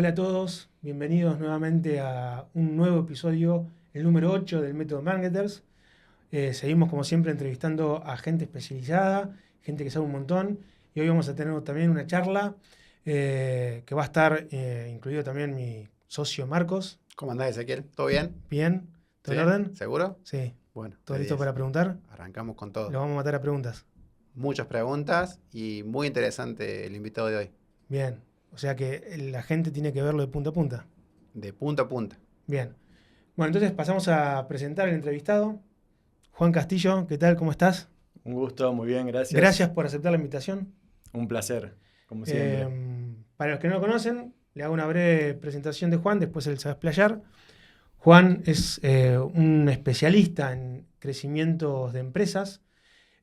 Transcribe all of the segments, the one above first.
Hola a todos, bienvenidos nuevamente a un nuevo episodio, el número 8 del Método Marketers. Seguimos como siempre entrevistando a gente especializada, gente que sabe un montón, y hoy vamos a tener también una charla que va a estar incluido también mi socio Marcos. ¿Cómo andás, Ezequiel? ¿Todo bien? Bien, ¿todo ¿Sí? en orden? ¿Seguro? Sí. Bueno, ¿Todo de listo 10. para preguntar? Arrancamos con todo. Lo vamos a matar a preguntas. Muchas preguntas y muy interesante el invitado de hoy. Bien, o sea que la gente tiene que verlo de punta a punta. De punta a punta. Bien. Bueno, entonces pasamos a presentar al entrevistado. Juan Castillo, ¿qué tal? ¿Cómo estás? Un gusto, muy bien, gracias. Gracias por aceptar la invitación. Un placer, como siempre. Para los que no lo conocen, le hago una breve presentación de Juan, después él se va a explayar. Juan es un especialista en crecimientos de empresas.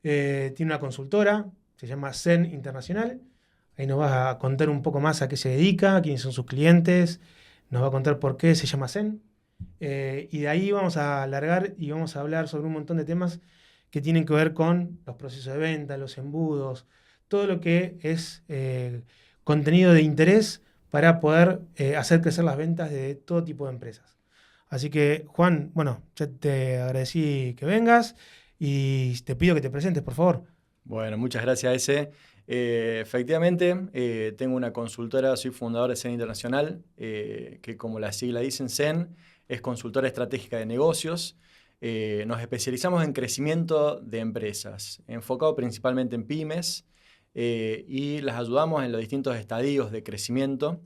Tiene una consultora, se llama Zen Internacional. Ahí nos va a contar un poco más a qué se dedica, quiénes son sus clientes. Nos va a contar por qué se llama Zen. Y de ahí vamos a alargar y vamos a hablar sobre un montón de temas que tienen que ver con los procesos de venta, los embudos, todo lo que es contenido de interés para poder hacer crecer las ventas de todo tipo de empresas. Así que, Juan, bueno, ya te agradecí que vengas y te pido que te presentes, por favor. Bueno, muchas gracias, Ese. Efectivamente, tengo una consultora, soy fundador de Zen Internacional, que como la sigla dicen, Zen es consultora estratégica de negocios. Nos especializamos en crecimiento de empresas, enfocado principalmente en pymes, y las ayudamos en los distintos estadios de crecimiento,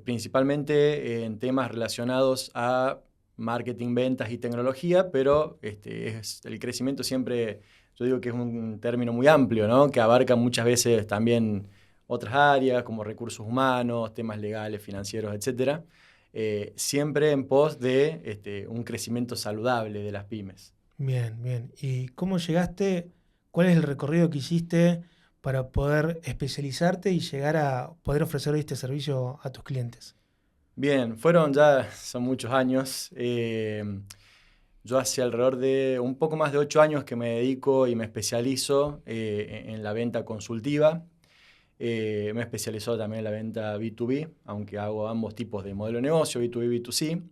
principalmente en temas relacionados a marketing, ventas y tecnología, pero el crecimiento siempre, yo digo que es un término muy amplio, ¿no? Que abarca muchas veces también otras áreas como recursos humanos, temas legales, financieros, etc. Siempre en pos de un crecimiento saludable de las pymes. Bien, bien. ¿Y cómo llegaste? ¿Cuál es el recorrido que hiciste para poder especializarte y llegar a poder ofrecer este servicio a tus clientes? Bien, son muchos años. Yo hace alrededor de un poco más de 8 años que me dedico y me especializo en la venta consultiva. Me he especializado también en la venta B2B, aunque hago ambos tipos de modelo de negocio, B2B y B2C.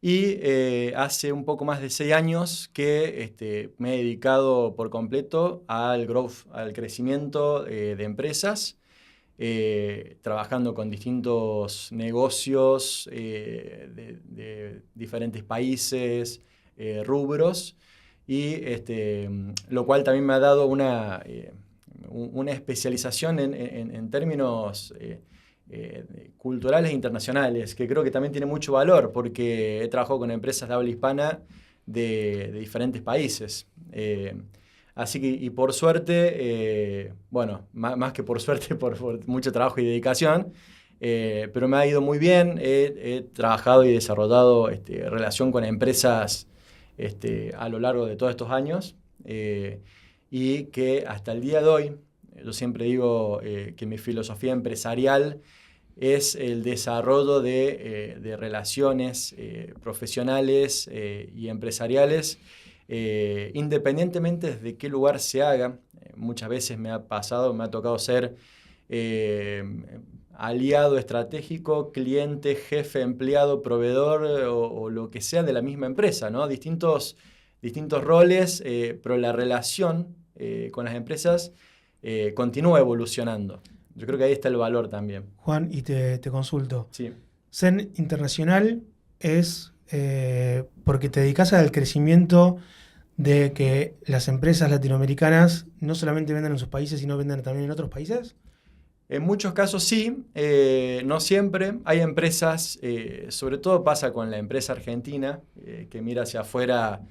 Y hace un poco más de 6 años que me he dedicado por completo al growth, al crecimiento de empresas, trabajando con distintos negocios de diferentes países, rubros, y lo cual también me ha dado una especialización en términos culturales e internacionales, que creo que también tiene mucho valor, porque he trabajado con empresas de habla hispana de diferentes países. Así que, y por suerte, bueno, más que por suerte, por mucho trabajo y dedicación, pero me ha ido muy bien. He trabajado y desarrollado relación con empresas a lo largo de todos estos años, y que hasta el día de hoy, yo siempre digo que mi filosofía empresarial es el desarrollo de relaciones profesionales y empresariales, independientemente de qué lugar se haga. Muchas veces me ha tocado ser aliado estratégico, cliente, jefe, empleado, proveedor o lo que sea de la misma empresa, ¿no? Distintos roles, pero la relación con las empresas continúa evolucionando. Yo creo que ahí está el valor también. Juan, y te consulto. Sí. Zen Internacional es porque te dedicas al crecimiento de que las empresas latinoamericanas no solamente venden en sus países, sino venden también en otros países. En muchos casos sí, no siempre. Hay empresas, sobre todo pasa con la empresa argentina, que mira hacia afuera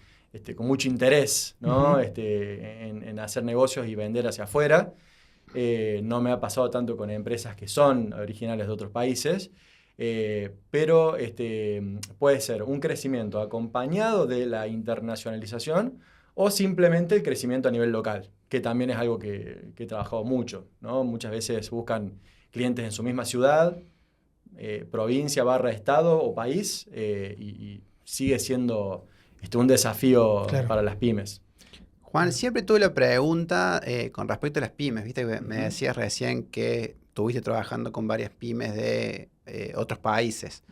con mucho interés, ¿no? Uh-huh. En hacer negocios y vender hacia afuera. No me ha pasado tanto con empresas que son originales de otros países, pero puede ser un crecimiento acompañado de la internacionalización o simplemente el crecimiento a nivel local, que también es algo que he trabajado mucho, ¿no? Muchas veces buscan clientes en su misma ciudad, provincia, estado o país, y sigue siendo un desafío, claro, para las pymes. Juan, siempre tuve la pregunta con respecto a las pymes. Viste que me decías recién que estuviste trabajando con varias pymes de otros países.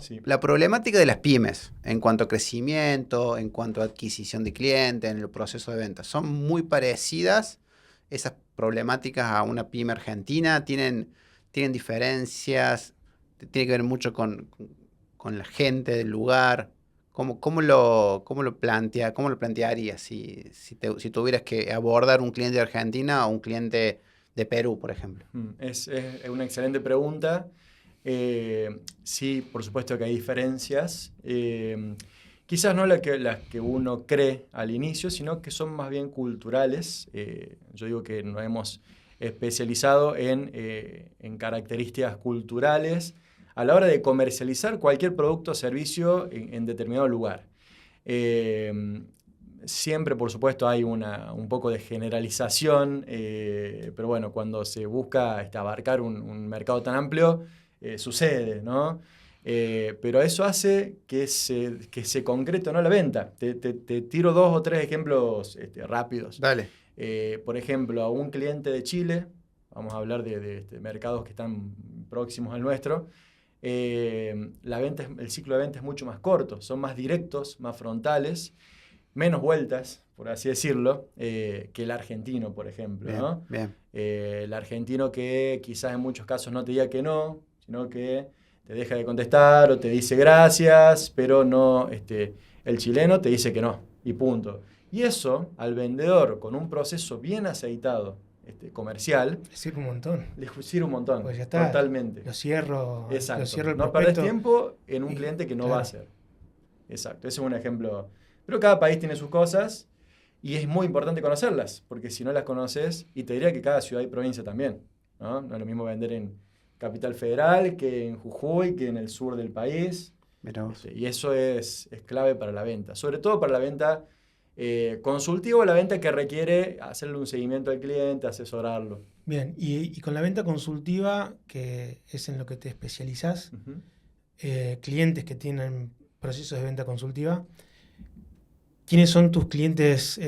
Sí. La problemática de las pymes en cuanto a crecimiento, en cuanto a adquisición de clientes, en el proceso de venta, ¿son muy parecidas esas problemáticas a una pyme argentina? ¿Tienen diferencias? ¿Tiene que ver mucho con la gente del lugar? ¿Cómo lo plantearías si tuvieras que abordar un cliente de Argentina o un cliente de Perú, por ejemplo? Es una excelente pregunta. Sí, por supuesto que hay diferencias. Quizás no las que uno cree al inicio, sino que son más bien culturales. Yo digo que nos hemos especializado en características culturales a la hora de comercializar cualquier producto o servicio en determinado lugar. Siempre, por supuesto, hay un poco de generalización, pero bueno, cuando se busca abarcar un mercado tan amplio, sucede, ¿no? Pero eso hace que se concrete o no la venta. Te tiro 2 o 3 ejemplos rápidos. Dale. Por ejemplo, a un cliente de Chile, vamos a hablar de mercados que están próximos al nuestro, el ciclo de venta es mucho más corto, son más directos, más frontales, menos vueltas, por así decirlo, que el argentino, por ejemplo, Bien, ¿no? bien. El argentino que quizás en muchos casos no te diga que no, sino que te deja de contestar o te dice gracias, pero no, el chileno te dice que no, y punto. Y eso, al vendedor con un proceso bien aceitado, comercial, Le sirve un montón. le sirve un montón, Pues ya está. totalmente. Lo cierro. Exacto. Lo cierro el No perdés prospecto. tiempo en un cliente que no va a hacer. Exacto, ese es un ejemplo. Pero cada país tiene sus cosas y es muy importante conocerlas, porque si no las conoces, y te diría que cada ciudad y provincia también, ¿no? No es lo mismo vender en Capital Federal que en Jujuy, que en el sur del país. Y eso es clave para la venta, sobre todo para la venta consultiva o la venta que requiere hacerle un seguimiento al cliente, asesorarlo. Bien, y con la venta consultiva, que es en lo que te especializás, clientes que tienen procesos de venta consultiva, ¿quiénes son tus clientes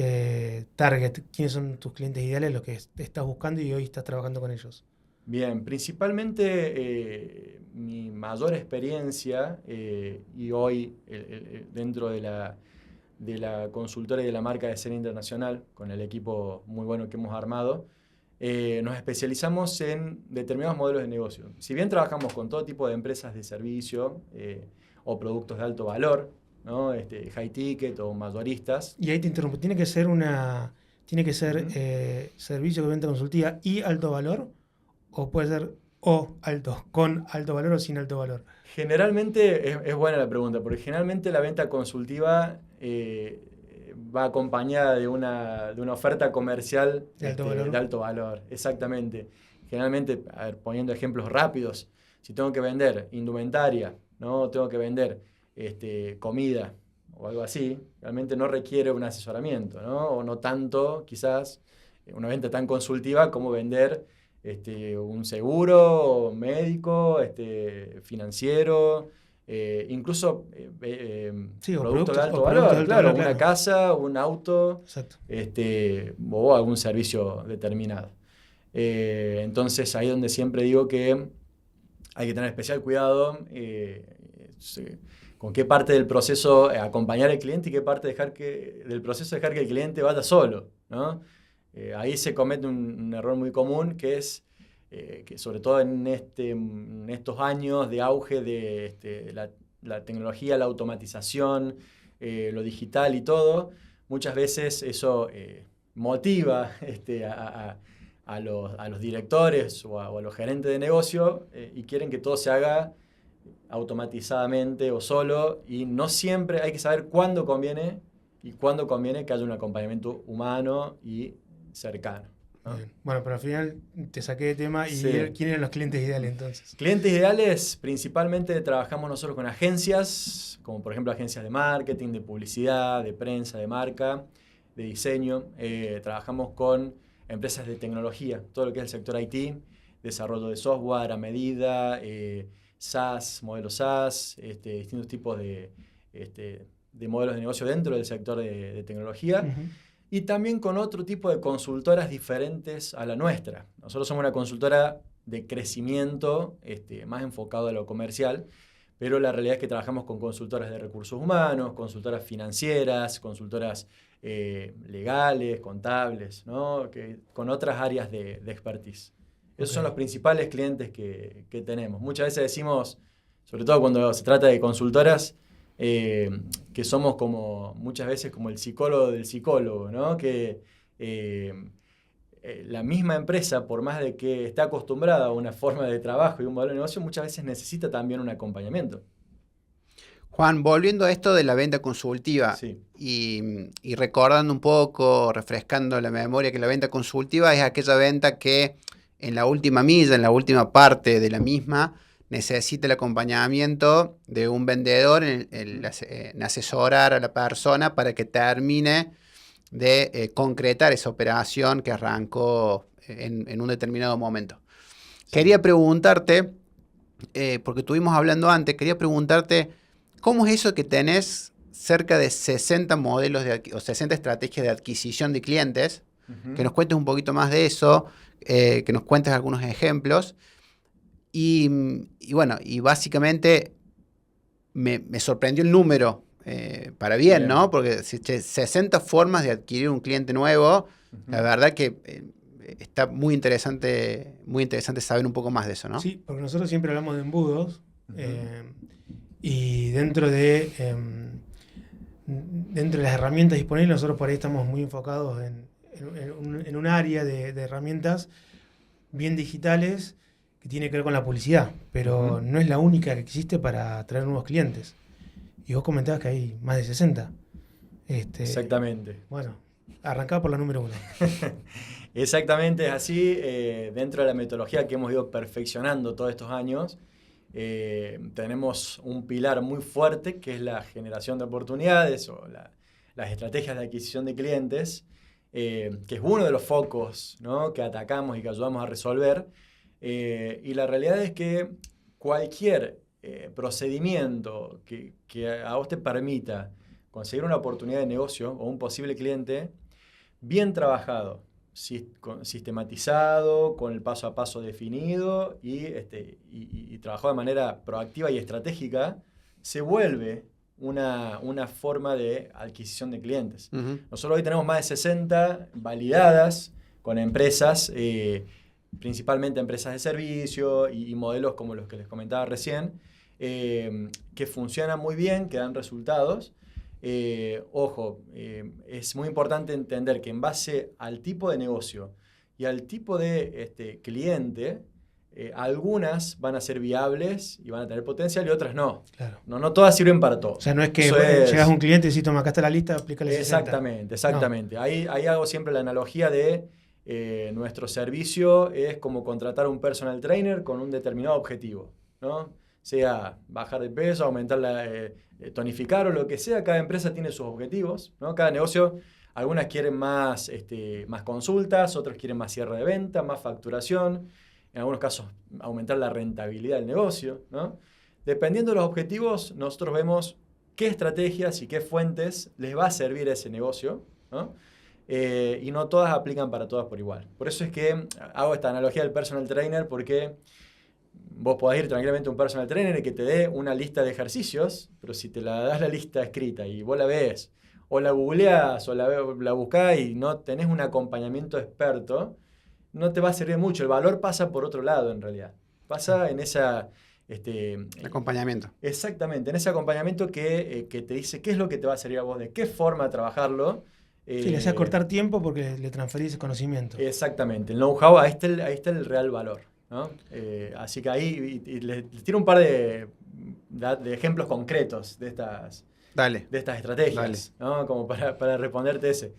target? ¿Quiénes son tus clientes ideales, los que estás buscando y hoy estás trabajando con ellos? Bien, principalmente mi mayor experiencia y hoy dentro de la consultora y de la marca de escena internacional, con el equipo muy bueno que hemos armado, nos especializamos en determinados modelos de negocio. Si bien trabajamos con todo tipo de empresas de servicio o productos de alto valor, ¿no? High ticket o mayoristas. Y ahí te interrumpo, ¿tiene que ser servicio de venta consultiva y alto valor? ¿O puede ser con alto valor o sin alto valor? Generalmente, es buena la pregunta, porque generalmente la venta consultiva va acompañada de una oferta comercial de alto valor. Exactamente. Generalmente, poniendo ejemplos rápidos, si tengo que vender indumentaria, ¿no? Tengo que vender comida o algo así, realmente no requiere un asesoramiento, ¿no? O no tanto, quizás, una venta tan consultiva como vender un seguro médico, financiero, incluso productos de alto valor, claro, una casa, un auto, o algún servicio determinado. Entonces, ahí es donde siempre digo que hay que tener especial cuidado con qué parte del proceso acompañar al cliente y qué parte del proceso dejar que el cliente vaya solo, ¿no? Ahí se comete un error muy común, que es que sobre todo en estos años de auge de la tecnología, la automatización, lo digital y todo, muchas veces eso motiva a los directores o a los gerentes de negocio y quieren que todo se haga automatizadamente o solo, y no siempre. Hay que saber cuándo conviene y cuándo conviene que haya un acompañamiento humano y cercano, ¿no? Bueno, pero al final te saqué de tema. ¿Y sí. quién eran los clientes ideales entonces? Clientes ideales, principalmente trabajamos nosotros con agencias, como por ejemplo agencias de marketing, de publicidad, de prensa, de marca, de diseño. Trabajamos con empresas de tecnología, todo lo que es el sector IT, desarrollo de software a medida, SaaS, modelos SaaS, distintos tipos de modelos de negocio dentro del sector de tecnología. Uh-huh. Y también con otro tipo de consultoras diferentes a la nuestra. Nosotros somos una consultora de crecimiento más enfocado a lo comercial, pero la realidad es que trabajamos con consultoras de recursos humanos, consultoras financieras, consultoras legales, contables, ¿no? Con otras áreas de expertise. Esos son los principales clientes que tenemos. Muchas veces decimos, sobre todo cuando se trata de consultoras, que somos muchas veces como el psicólogo del psicólogo, ¿no? Que la misma empresa, por más de que esté acostumbrada a una forma de trabajo y un modelo de negocio, muchas veces necesita también un acompañamiento. Juan, volviendo a esto de la venta consultiva, Sí. y recordando un poco, refrescando la memoria, que la venta consultiva es aquella venta que en la última milla, en la última parte de la misma, necesita el acompañamiento de un vendedor en asesorar a la persona para que termine de concretar esa operación que arrancó en un determinado momento. Sí. Quería preguntarte, porque estuvimos hablando antes, quería preguntarte, ¿cómo es eso que tenés cerca de 60 modelos o 60 estrategias de adquisición de clientes? Uh-huh. Que nos cuentes un poquito más de eso, que nos cuentes algunos ejemplos. Y bueno, y básicamente me sorprendió el número, para bien, ¿no? Porque 60 formas de adquirir un cliente nuevo, uh-huh. La verdad que está muy interesante saber un poco más de eso, ¿no? Sí, porque nosotros siempre hablamos de embudos, uh-huh. Y dentro de las herramientas disponibles, nosotros por ahí estamos muy enfocados en un área de herramientas bien digitales que tiene que ver con la publicidad, pero uh-huh. No es la única que existe para atraer nuevos clientes. Y vos comentabas que hay más de 60. Exactamente. Bueno, arrancaba por la número 1. Exactamente, es así. Dentro de la metodología que hemos ido perfeccionando todos estos años, tenemos un pilar muy fuerte que es la generación de oportunidades o las estrategias de adquisición de clientes, que es uno de los focos, ¿no? Que atacamos y que ayudamos a resolver. Y la realidad es que cualquier procedimiento que a vos te permita conseguir una oportunidad de negocio o un posible cliente, bien trabajado, sistematizado, con el paso a paso definido y trabajado de manera proactiva y estratégica, se vuelve una forma de adquisición de clientes. Uh-huh. Nosotros hoy tenemos más de 60 validadas con empresas, principalmente empresas de servicio y modelos como los que les comentaba recién, que funcionan muy bien, que dan resultados. Es muy importante entender que en base al tipo de negocio y al tipo de cliente, algunas van a ser viables y van a tener potencial y otras no. Claro. No todas sirven para todo. O sea, no es que llegas a un cliente y decís, toma, acá está la lista, aplícale 60. Exactamente. No. Ahí hago siempre la analogía de nuestro servicio es como contratar un personal trainer con un determinado objetivo, ¿no? Sea bajar de peso, aumentar tonificar o lo que sea. Cada empresa tiene sus objetivos, ¿no? Cada negocio, algunas quieren más consultas, otras quieren más cierre de venta, más facturación, en algunos casos aumentar la rentabilidad del negocio, ¿no? Dependiendo de los objetivos, nosotros vemos qué estrategias y qué fuentes les va a servir a ese negocio, ¿no? Y no todas aplican para todas por igual. Por eso es que hago esta analogía del personal trainer, porque vos podés ir tranquilamente a un personal trainer y que te dé una lista de ejercicios, pero si te la das la lista escrita y vos la ves, o la googleás, o la buscás y no tenés un acompañamiento experto, no te va a servir mucho. El valor pasa por otro lado, en realidad. Pasa en esa... acompañamiento. Exactamente, en ese acompañamiento que te dice qué es lo que te va a servir a vos, de qué forma trabajarlo. Sí, le haces cortar tiempo porque le transferís conocimiento. Exactamente, el know-how, ahí está el real valor, ¿no? Así que ahí les tiro un par de ejemplos concretos de estas estrategias. Dale. ¿No? Como para responderte ese.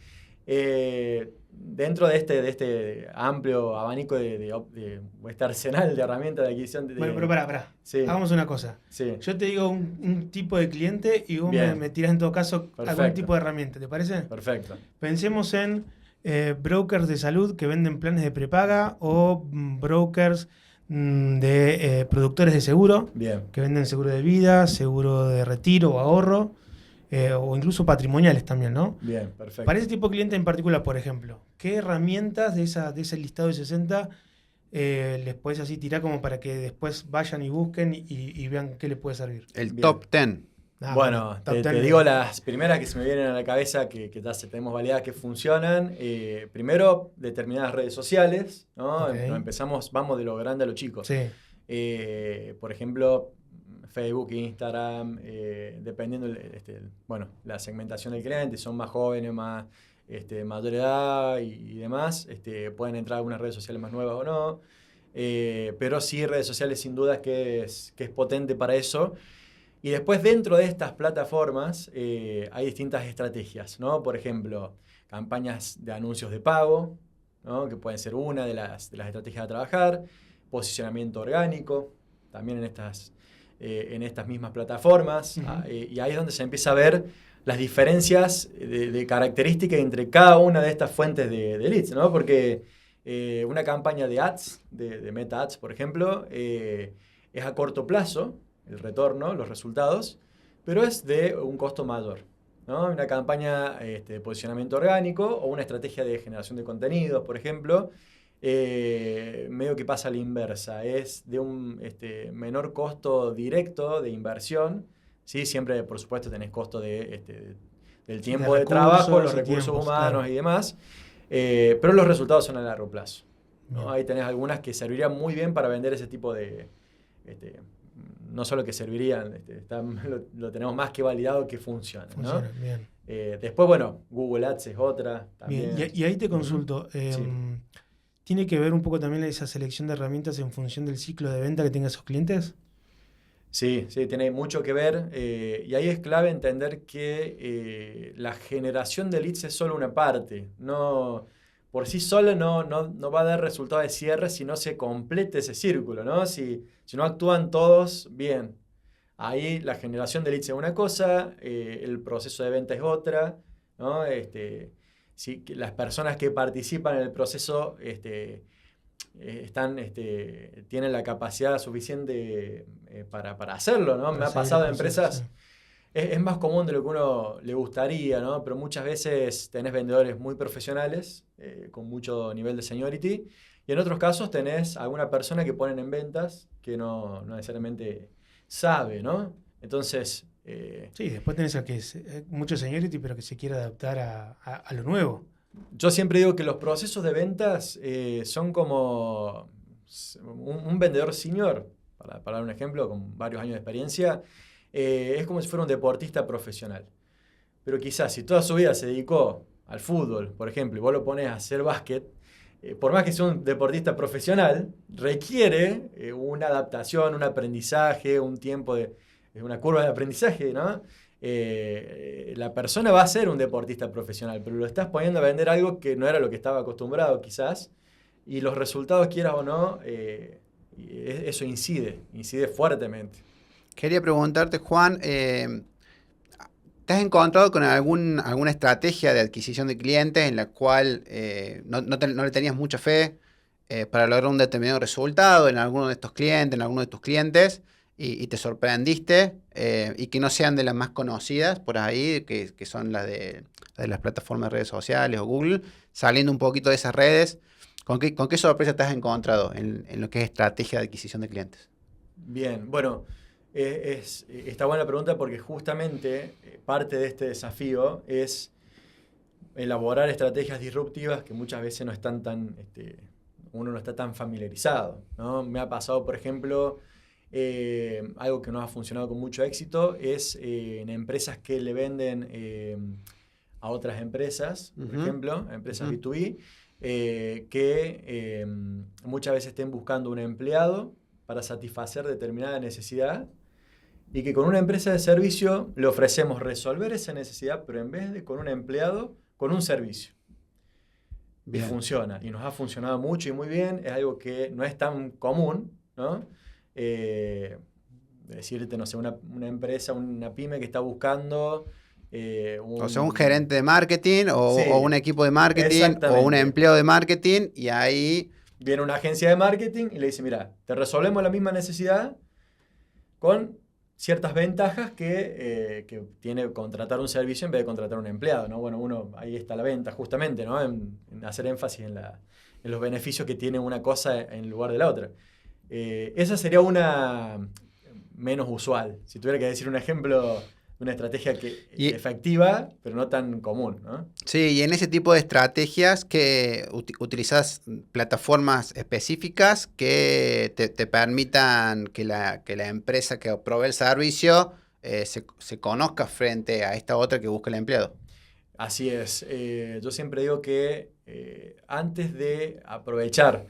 Dentro de este amplio abanico de este arsenal de herramientas de adquisición Bueno, pero pará. Sí. Hagamos una cosa. Sí. Yo te digo un tipo de cliente y vos me tirás en todo caso algún tipo de herramienta, ¿te parece? Perfecto. Pensemos en brokers de salud que venden planes de prepaga o brokers de productores de seguro. Bien. Que venden seguro de vida, seguro de retiro o ahorro. O incluso patrimoniales también, ¿no? Bien, perfecto. Para ese tipo de cliente en particular, por ejemplo, ¿qué herramientas de ese listado de 60 les podés así tirar como para que después vayan y busquen y vean qué les puede servir? El Bien. top 10. Bueno, top te 10. digo las primeras que se me vienen a la cabeza que ya tenemos validadas que funcionan. Primero, determinadas redes sociales, ¿no? Ok. Vamos de lo grande a lo chico. Sí. Por ejemplo, Facebook, Instagram, dependiendo la segmentación del cliente, son más jóvenes, más mayor edad y demás, pueden entrar a algunas redes sociales más nuevas o no. Pero sí, redes sociales sin duda que es potente para eso. Y después dentro de estas plataformas hay distintas estrategias, ¿no? Por ejemplo, campañas de anuncios de pago, ¿no? Que pueden ser una de las estrategias a trabajar, posicionamiento orgánico, también en estas mismas plataformas. Uh-huh. Y ahí es donde se empieza a ver las diferencias de características entre cada una de estas fuentes de leads, ¿no? Porque una campaña de ads, de Meta Ads, por ejemplo, es a corto plazo, el retorno, los resultados, pero es de un costo mayor, ¿no? Una campaña de posicionamiento orgánico o una estrategia de generación de contenidos, por ejemplo, medio que pasa a la inversa, es de un menor costo directo de inversión, ¿sí? Siempre, por supuesto, tenés costo del tiempo de trabajo, los recursos humanos, claro, y demás, pero los resultados son a largo plazo, ¿no? Ahí tenés algunas que servirían muy bien para vender ese tipo de... no solo que servirían, lo tenemos más que validado que funciona, ¿no? Bien. Después, bueno, Google Ads es otra también. Bien. Y ahí te consulto, Sí. ¿tiene que ver un poco también esa selección de herramientas en función del ciclo de venta que tengan esos clientes? Sí, tiene mucho que ver, y ahí es clave entender que la generación de leads es solo una parte, no, por sí solo no va a dar resultado de cierre si no se complete ese círculo, ¿no? Si no actúan todos bien. Ahí la generación de leads es una cosa, el proceso de venta es otra, ¿no? Si las personas que participan en el proceso tienen la capacidad suficiente para hacerlo, ¿no? Me ha pasado en empresas, sí. Es más común de lo que uno le gustaría, ¿no? Pero muchas veces tenés vendedores muy profesionales, con mucho nivel de seniority, y en otros casos tenés alguna persona que ponen en ventas que no necesariamente sabe, ¿no? Entonces... sí, después tenés a que es mucho seniority, pero que se quiere adaptar a lo nuevo. Yo siempre digo que los procesos de ventas son como un vendedor senior, para dar un ejemplo, con varios años de experiencia, es como si fuera un deportista profesional. Pero quizás si toda su vida se dedicó al fútbol, por ejemplo, y vos lo pones a hacer básquet, por más que sea un deportista profesional, requiere una adaptación, un aprendizaje, un tiempo una curva de aprendizaje, ¿no? La persona va a ser un deportista profesional, pero lo estás poniendo a vender algo que no era lo que estaba acostumbrado quizás, y los resultados, quieras o no, eso incide fuertemente. Quería preguntarte, Juan, ¿te has encontrado con alguna estrategia de adquisición de clientes en la cual no le tenías mucha fe para lograr un determinado resultado en alguno de estos clientes, en alguno de tus clientes, y te sorprendiste, y que no sean de las más conocidas por ahí, que son las de las plataformas de redes sociales o Google, saliendo un poquito de esas redes? ¿Con qué sorpresa te has encontrado en lo que es estrategia de adquisición de clientes? Bien, bueno, está buena la pregunta porque justamente parte de este desafío es elaborar estrategias disruptivas que muchas veces no están uno no está tan familiarizado, ¿no? Me ha pasado, por ejemplo... algo que nos ha funcionado con mucho éxito es en empresas que le venden a otras empresas, por ejemplo, a empresas B2B, que muchas veces estén buscando un empleado para satisfacer determinada necesidad y que con una empresa de servicio le ofrecemos resolver esa necesidad, pero en vez de con un empleado, con un servicio. Bien. Y funciona, y nos ha funcionado mucho y muy bien, es algo que no es tan común, ¿no? Decirte, no sé, una empresa, una pyme que está buscando o sea, un gerente de marketing o un equipo de marketing o un empleado de marketing, y ahí viene una agencia de marketing y le dice, mira, te resolvemos la misma necesidad con ciertas ventajas que tiene contratar un servicio en vez de contratar un empleado, ¿no? Bueno, ahí está la venta justamente, ¿no? En hacer énfasis en los beneficios que tiene una cosa en lugar de la otra. Esa sería una menos usual. Si tuviera que decir un ejemplo de una estrategia efectiva, pero no tan común, ¿no? Sí, y en ese tipo de estrategias que utilizas plataformas específicas que te permitan que la empresa que provee el servicio se conozca frente a esta otra que busca el empleado. Así es. Yo siempre digo que antes de aprovechar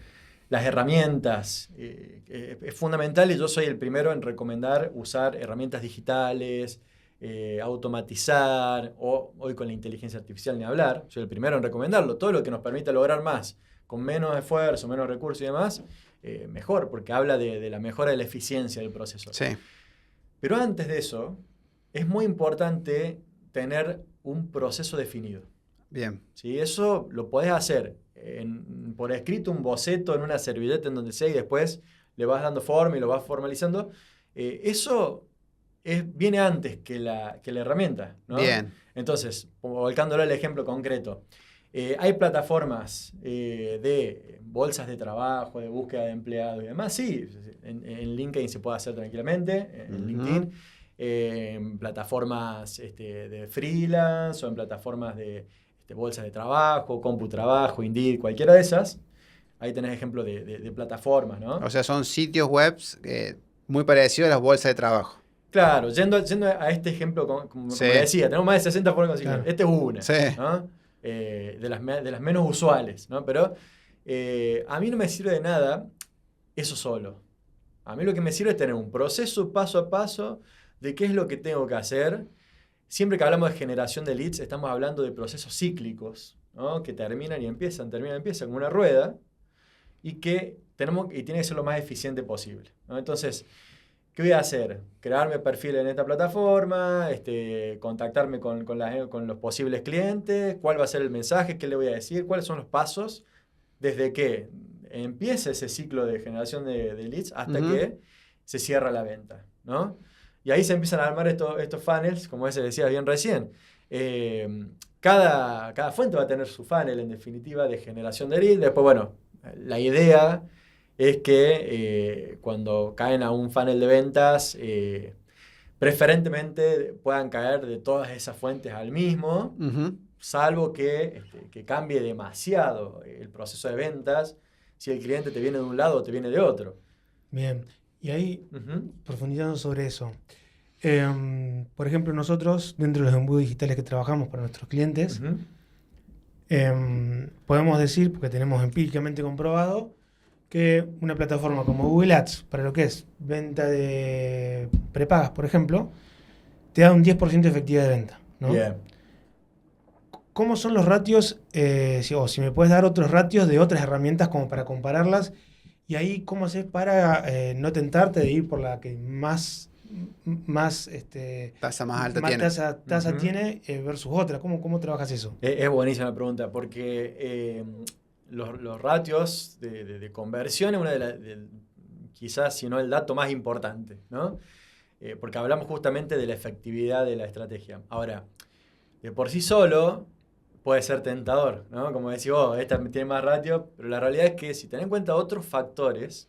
las herramientas, es fundamental, y yo soy el primero en recomendar usar herramientas digitales, automatizar, o hoy con la inteligencia artificial ni hablar, soy el primero en recomendarlo. Todo lo que nos permita lograr más, con menos esfuerzo, menos recursos y demás, mejor, porque habla de la mejora de la eficiencia del proceso. Sí. Pero antes de eso, es muy importante tener un proceso definido. Bien. ¿Sí? Eso lo podés hacer por escrito, un boceto en una servilleta, en donde sea, y después le vas dando forma y lo vas formalizando. Eso viene antes que la herramienta, ¿no? Bien. Entonces, volcándolo al ejemplo concreto, hay plataformas de bolsas de trabajo, de búsqueda de empleados y demás. Sí, en LinkedIn se puede hacer tranquilamente, en LinkedIn. En plataformas de freelance o en plataformas de bolsas de trabajo, CompuTrabajo, Indeed, cualquiera de esas. Ahí tenés ejemplos de plataformas, ¿no? O sea, son sitios web muy parecidos a las bolsas de trabajo. Claro, yendo a este ejemplo, como decía, tenemos más de 60 formas de conseguir. Esta es una, sí. ¿no? De las menos usuales, ¿no? Pero a mí no me sirve de nada eso solo. A mí lo que me sirve es tener un proceso paso a paso de qué es lo que tengo que hacer. Siempre que hablamos de generación de leads, estamos hablando de procesos cíclicos, ¿no? Que terminan y empiezan, como una rueda, y que tiene que ser lo más eficiente posible, ¿no? Entonces, ¿qué voy a hacer? Crearme perfil en esta plataforma, contactarme con los posibles clientes, cuál va a ser el mensaje, qué le voy a decir, cuáles son los pasos desde que empiece ese ciclo de generación de leads hasta que se cierra la venta, ¿no? Y ahí se empiezan a armar estos funnels, como ese decía bien recién. Cada fuente va a tener su funnel, en definitiva, de generación de leads. Después, bueno, la idea es que cuando caen a un funnel de ventas, preferentemente puedan caer de todas esas fuentes al mismo, salvo que cambie demasiado el proceso de ventas, si el cliente te viene de un lado o te viene de otro. Bien, y ahí, profundizando sobre eso, por ejemplo, nosotros, dentro de los embudos digitales que trabajamos para nuestros clientes, podemos decir, porque tenemos empíricamente comprobado, que una plataforma como Google Ads, para lo que es venta de prepagas, por ejemplo, te da un 10% de efectividad de venta, ¿no? Yeah. ¿Cómo son los ratios? Si me puedes dar otros ratios de otras herramientas como para compararlas, y ahí cómo haces para no tentarte de ir por la que más tasa más alta más tiene. Tasa tiene versus otra. ¿Cómo trabajas eso? Es buenísima la pregunta, porque los ratios de conversión es una quizás, si no el dato más importante, ¿no? Porque hablamos justamente de la efectividad de la estrategia. Ahora, de por sí solo puede ser tentador, ¿no? Como decís vos, esta tiene más ratio, pero la realidad es que si tenés en cuenta otros factores,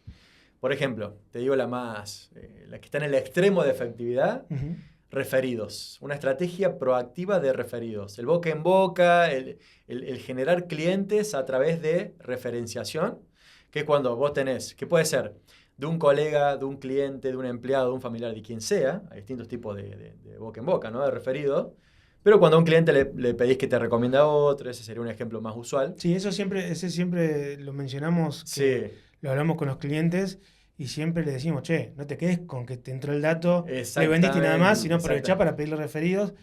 por ejemplo, te digo la que está en el extremo de efectividad, referidos. Una estrategia proactiva de referidos. El boca en boca, el generar clientes a través de referenciación, que es cuando vos tenés, que puede ser de un colega, de un cliente, de un empleado, de un familiar, de quien sea, hay distintos tipos de boca en boca, ¿no? De referido. Pero cuando a un cliente le pedís que te recomienda a otro, ese sería un ejemplo más usual. Sí, ese siempre lo mencionamos, que lo hablamos con los clientes y siempre le decimos, che, no te quedes con que te entró el dato, le vendiste nada más, sino aprovechá para pedirle referidos,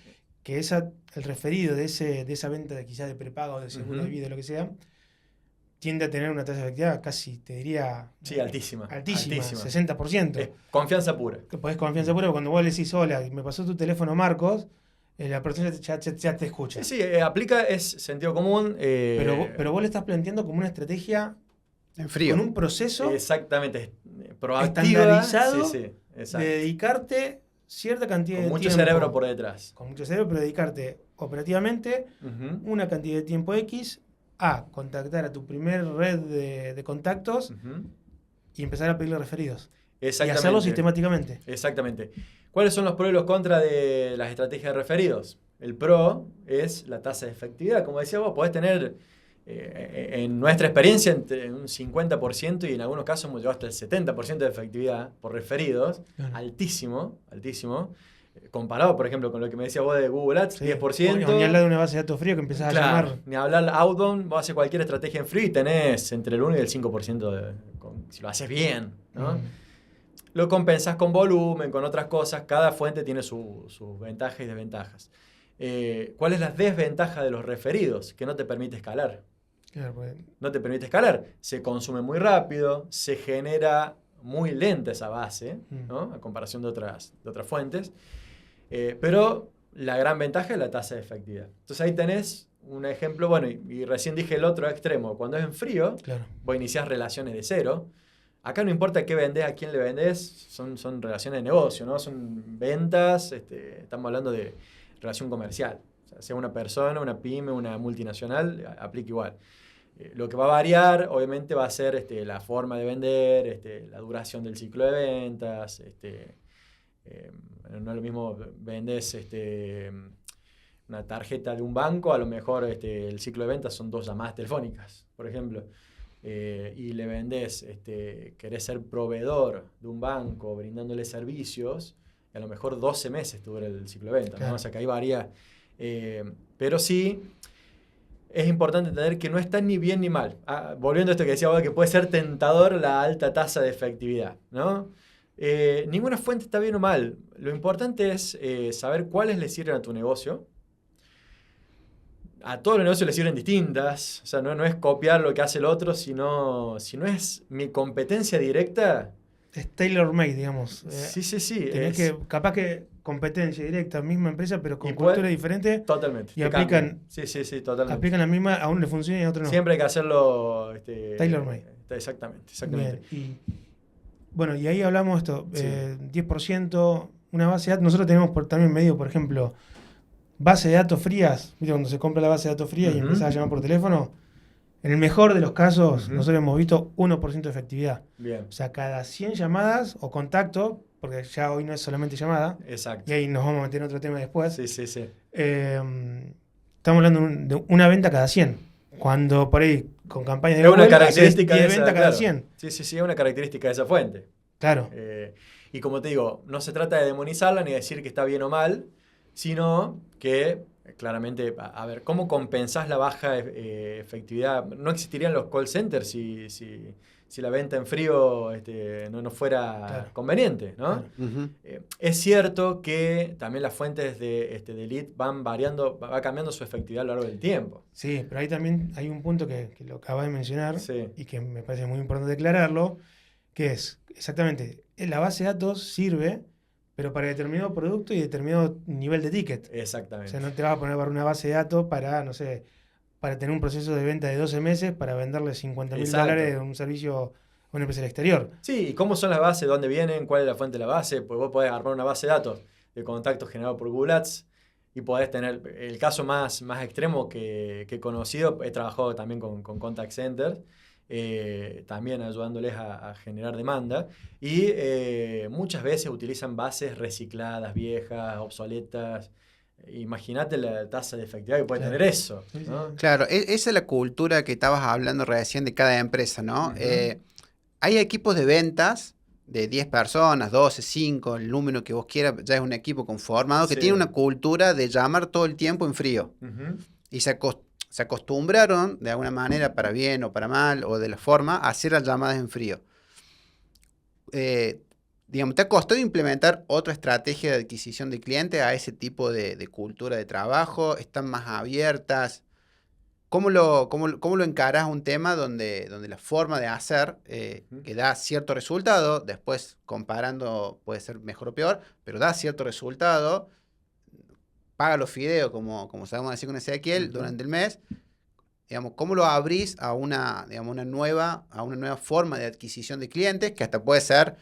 que el referido de esa venta quizás de prepago o de seguro de vida, lo que sea, tiende a tener una tasa de efectividad casi, te diría... Sí, altísima. 60%. Es confianza pura. Podés confianza pura, cuando vos le decís, hola, me pasó tu teléfono Marcos, la persona ya te escucha. Sí, aplica, es sentido común. Pero vos le estás planteando como una estrategia en frío. Con un proceso exactamente proactivo, estandarizado de dedicarte cierta cantidad de tiempo. Con mucho cerebro por detrás. Con mucho cerebro, pero dedicarte operativamente una cantidad de tiempo X a contactar a tu primer red de contactos y empezar a pedirle referidos. Y hacerlo sistemáticamente. Exactamente. ¿Cuáles son los pros y los contras de las estrategias de referidos? El pro es la tasa de efectividad. Como decía vos, podés tener, en nuestra experiencia, entre un 50% y en algunos casos hemos llegado hasta el 70% de efectividad por referidos. Claro. Altísimo, altísimo. Comparado, por ejemplo, con lo que me decía vos de Google Ads, sí. 10%. O ni hablar de una base de datos frío que empezás a llamar. Ni hablar outbound, vos haces cualquier estrategia en frío y tenés entre el 1 y el 5% si lo haces bien, ¿no? Lo compensás con volumen, con otras cosas. Cada fuente tiene sus ventajas y desventajas. ¿Cuál es la desventaja de los referidos? Que no te permite escalar. Claro, pues. No te permite escalar. Se consume muy rápido, se genera muy lenta esa base, ¿no? A comparación de otras fuentes. Pero la gran ventaja es la tasa de efectividad. Entonces ahí tenés un ejemplo, bueno, y recién dije el otro extremo. Cuando es en frío, claro, vos iniciás relaciones de cero. Acá no importa qué vendés, a quién le vendés, son relaciones de negocio, ¿no? Son ventas, estamos hablando de relación comercial. O sea una persona, una pyme, una multinacional, aplica igual. Lo que va a variar, obviamente, va a ser la forma de vender, la duración del ciclo de ventas. No es lo mismo vendés una tarjeta de un banco, a lo mejor el ciclo de ventas son 2 llamadas telefónicas, por ejemplo. Y le vendés, querés ser proveedor de un banco brindándole servicios, y a lo mejor 12 meses dura el ciclo de ventas, claro, ¿no? O sea que ahí varía. Pero sí, es importante entender que no está ni bien ni mal. Volviendo a esto que decía ahora, que puede ser tentador la alta tasa de efectividad, ¿no? Ninguna fuente está bien o mal. Lo importante es saber cuáles le sirven a tu negocio. A todos los negocios les sirven distintas. O sea, no es copiar lo que hace el otro, sino si no es mi competencia directa. Es tailor-made, digamos. Sí. Tenés capaz que competencia directa, misma empresa, pero con cultura diferente. Totalmente. Y aplican. Sí, totalmente. Aplican la misma, a uno le funciona y a otro no. Siempre hay que hacerlo. Tailor-made. Exactamente. Bien. Bueno, y ahí hablamos de esto. 10%, una base de datos. Nosotros tenemos también medio, por ejemplo, base de datos frías. ¿Viste cuando se compra la base de datos fría y empezás a llamar por teléfono? En el mejor de los casos, nosotros hemos visto 1% de efectividad. Bien. O sea, cada 100 llamadas o contacto, porque ya hoy no es solamente llamada. Exacto. Y ahí nos vamos a meter en otro tema después. Sí. Estamos hablando de una venta cada 100. Cuando por ahí, con campañas de Google, una característica de venta cada 100. Sí, es una característica de esa fuente. Claro. Y como te digo, no se trata de demonizarla ni decir que está bien o mal, sino que claramente, a ver, ¿cómo compensás la baja efectividad? No existirían los call centers si la venta en frío no fuera conveniente, ¿no? Claro. Es cierto que también las fuentes de lead van variando, va cambiando su efectividad a lo largo del tiempo. Sí, pero ahí también hay un punto que lo acabas de mencionar y que me parece muy importante declararlo, que es exactamente, la base de datos sirve, pero para determinado producto y determinado nivel de ticket. Exactamente. O sea, no te vas a poner para una base de datos para, no sé, para tener un proceso de venta de 12 meses para venderle $50.000 de un servicio a una empresa del exterior. Sí, ¿y cómo son las bases? ¿Dónde vienen? ¿Cuál es la fuente de la base? Pues vos podés armar una base de datos de contactos generado por Google Ads y podés tener, el caso más extremo que he conocido, he trabajado también con contact centers, también ayudándoles a generar demanda y muchas veces utilizan bases recicladas, viejas, obsoletas. Imagínate la tasa de efectividad que puede tener eso, ¿no? Claro, esa es la cultura que estabas hablando recién de cada empresa, ¿no? Hay equipos de ventas de 10 personas, 12, 5, el número que vos quieras, ya es un equipo conformado que tiene una cultura de llamar todo el tiempo en frío. Y se acostumbraron, de alguna manera, para bien o para mal, o de la forma, a hacer las llamadas en frío. Digamos, ¿te ha costado implementar otra estrategia de adquisición de clientes a ese tipo de cultura de trabajo? ¿Están más abiertas? ¿Cómo lo encarás un tema donde la forma de hacer que da cierto resultado, después comparando puede ser mejor o peor, pero da cierto resultado, paga los fideos, como sabemos decir con Ezequiel, durante el mes? Digamos, ¿cómo lo abrís a una nueva forma de adquisición de clientes que hasta puede ser...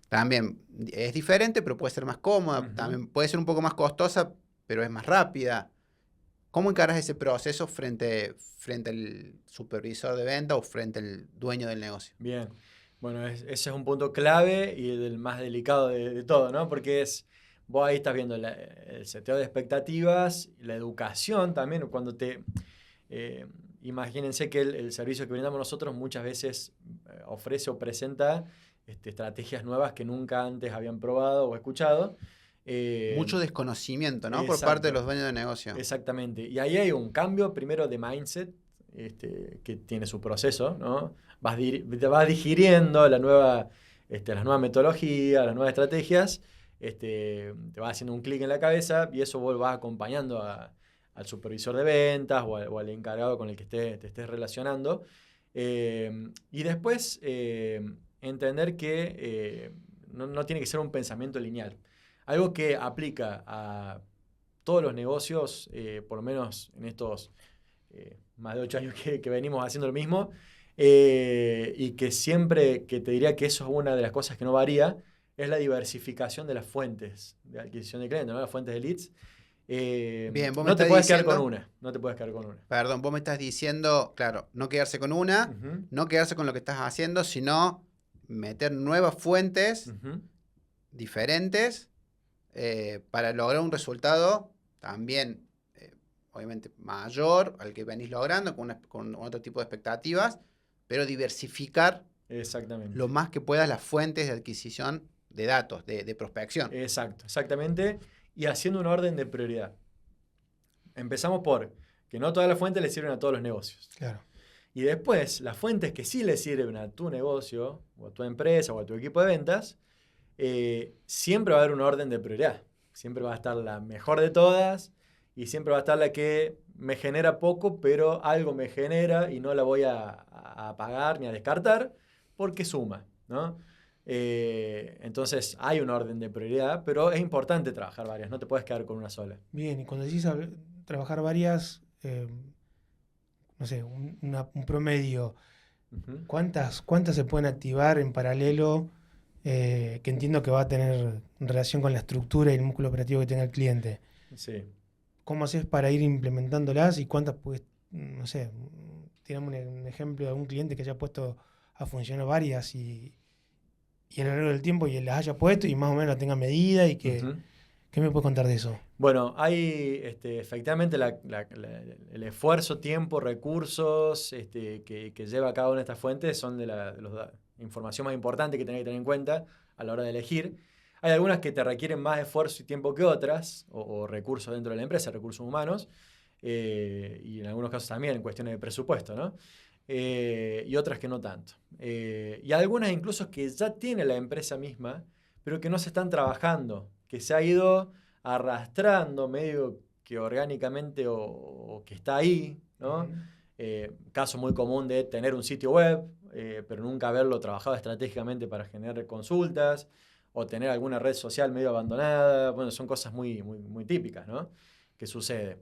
También es diferente, pero puede ser más cómoda. También puede ser un poco más costosa, pero es más rápida. ¿Cómo encaras ese proceso frente al supervisor de venta o frente al dueño del negocio? Bien. Bueno, ese es un punto clave y el más delicado de todo, ¿no? Porque vos ahí estás viendo el seteo de expectativas, la educación también, eh, imagínense que el servicio que brindamos nosotros muchas veces ofrece o presenta estrategias nuevas que nunca antes habían probado o escuchado. Mucho desconocimiento, ¿no? Por Exacto. parte de los dueños de negocio. Exactamente. Y ahí hay un cambio primero de mindset que tiene su proceso, ¿no? Te vas digiriendo las nuevas metodologías, las nuevas estrategias, te vas haciendo un clic en la cabeza y eso vos vas acompañando al supervisor de ventas o al encargado con el que te estés relacionando. Y después entender que no tiene que ser un pensamiento lineal. Algo que aplica a todos los negocios, por lo menos en estos más de 8 años que venimos haciendo lo mismo, y que siempre, que te diría que eso es una de las cosas que no varía, es la diversificación de las fuentes de adquisición de clientes, ¿no? Las fuentes de leads. Bien, vos me No te estás puedes quedar diciendo, con una. No te puedes quedar con una. perdón, vos me estás diciendo, claro, no quedarse con una, Uh-huh. no quedarse con lo que estás haciendo, sino meter nuevas fuentes Uh-huh. diferentes para lograr un resultado también, obviamente, mayor al que venís logrando, con otro tipo de expectativas, pero diversificar Exactamente. lo más que puedas las fuentes de adquisición de datos, de prospección. Exacto, exactamente. Y haciendo un orden de prioridad. Empezamos por que no todas las fuentes le sirven a todos los negocios. Claro. Y después, las fuentes que sí le sirven a tu negocio, o a tu empresa, o a tu equipo de ventas, siempre va a haber un orden de prioridad. Siempre va a estar la mejor de todas y siempre va a estar la que me genera poco, pero algo me genera y no la voy a apagar ni a descartar porque suma, ¿no? Entonces hay un orden de prioridad, pero es importante trabajar varias, no te puedes quedar con una sola. Bien, y cuando decís trabajar varias, no sé, un promedio, Uh-huh. ¿cuántas se pueden activar en paralelo? Que entiendo que va a tener relación con la estructura y el músculo operativo que tenga el cliente. Sí. ¿Cómo haces para ir implementándolas y cuántas puedes, no sé, tirame un ejemplo de algún cliente que haya puesto a funcionar varias y a lo largo del tiempo y las haya puesto y más o menos la tenga medida y que... Uh-huh. ¿Qué me puedes contar de eso? Bueno, hay efectivamente el esfuerzo, tiempo, recursos que lleva cada una de estas fuentes son de la información más importante que tenés que tener en cuenta a la hora de elegir. Hay algunas que te requieren más esfuerzo y tiempo que otras, o recursos dentro de la empresa, recursos humanos, y en algunos casos también en cuestiones de presupuesto, ¿no? Y otras que no tanto. Y algunas incluso que ya tiene la empresa misma, pero que no se están trabajando, que se ha ido arrastrando medio que orgánicamente o que está ahí, ¿no? Uh-huh. Caso muy común de tener un sitio web, pero nunca haberlo trabajado estratégicamente para generar consultas, o tener alguna red social medio abandonada. Bueno, son cosas muy, muy, muy típicas, ¿no? Que sucede.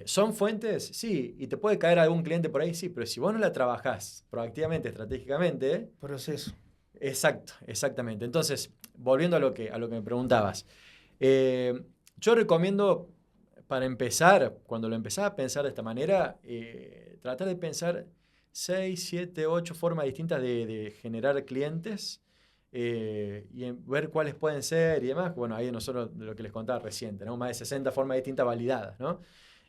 ¿Son fuentes? Sí. ¿Y te puede caer algún cliente por ahí? Sí, pero si vos no la trabajás proactivamente, estratégicamente... Proceso. Exacto, exactamente. Entonces, volviendo a lo que me preguntabas, yo recomiendo, para empezar, cuando lo empezás a pensar de esta manera, tratar de pensar 6, 7, 8 formas distintas de generar clientes y ver cuáles pueden ser y demás. Bueno, ahí nosotros, lo que les contaba recién, tenemos más de 60 formas distintas validadas, ¿no?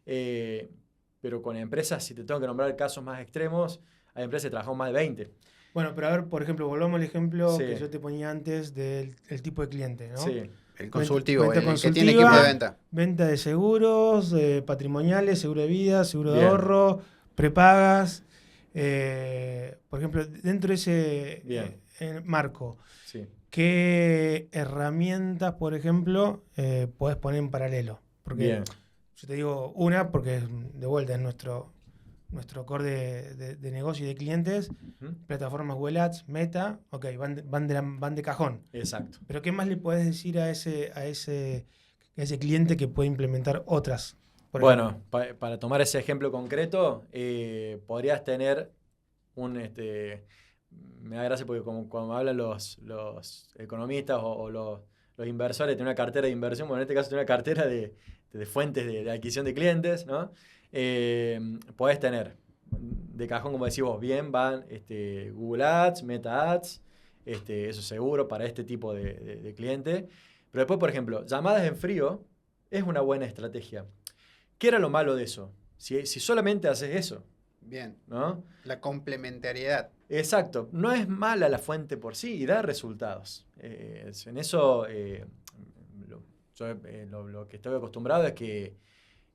Pero con empresas, si te tengo que nombrar casos más extremos, hay empresas que trabajamos más de 20. Bueno, pero a ver, por ejemplo, volvamos al ejemplo Sí. que yo te ponía antes del tipo de cliente, ¿no? Sí. El consultivo, Venta el que tiene equipo de venta. Venta de seguros, patrimoniales, seguro de vida, seguro de Bien. ahorro, prepagas. Por ejemplo, dentro de ese Bien. marco, Sí. ¿qué herramientas, por ejemplo, podés poner en paralelo? Porque Bien. yo te digo una, porque de vuelta es nuestro core de negocio y de clientes, Ujú. plataformas Google Ads, Meta, ok, van de cajón. Exacto. Pero ¿qué más le puedes decir a ese cliente que puede implementar otras? Bueno, para tomar ese ejemplo concreto, podrías tener me da gracia porque como hablan los economistas o los los inversores tienen una cartera de inversión, bueno, en este caso tienen una cartera de fuentes de adquisición de clientes, ¿no? Podés tener, de cajón, como decís vos, bien, van Google Ads, Meta Ads, eso seguro para este tipo de cliente. Pero después, por ejemplo, llamadas en frío es una buena estrategia. ¿Qué era lo malo de eso? Si solamente haces eso, Bien. ¿no? La complementariedad. Exacto. No es mala la fuente por sí y da resultados. En eso, lo que estoy acostumbrado es que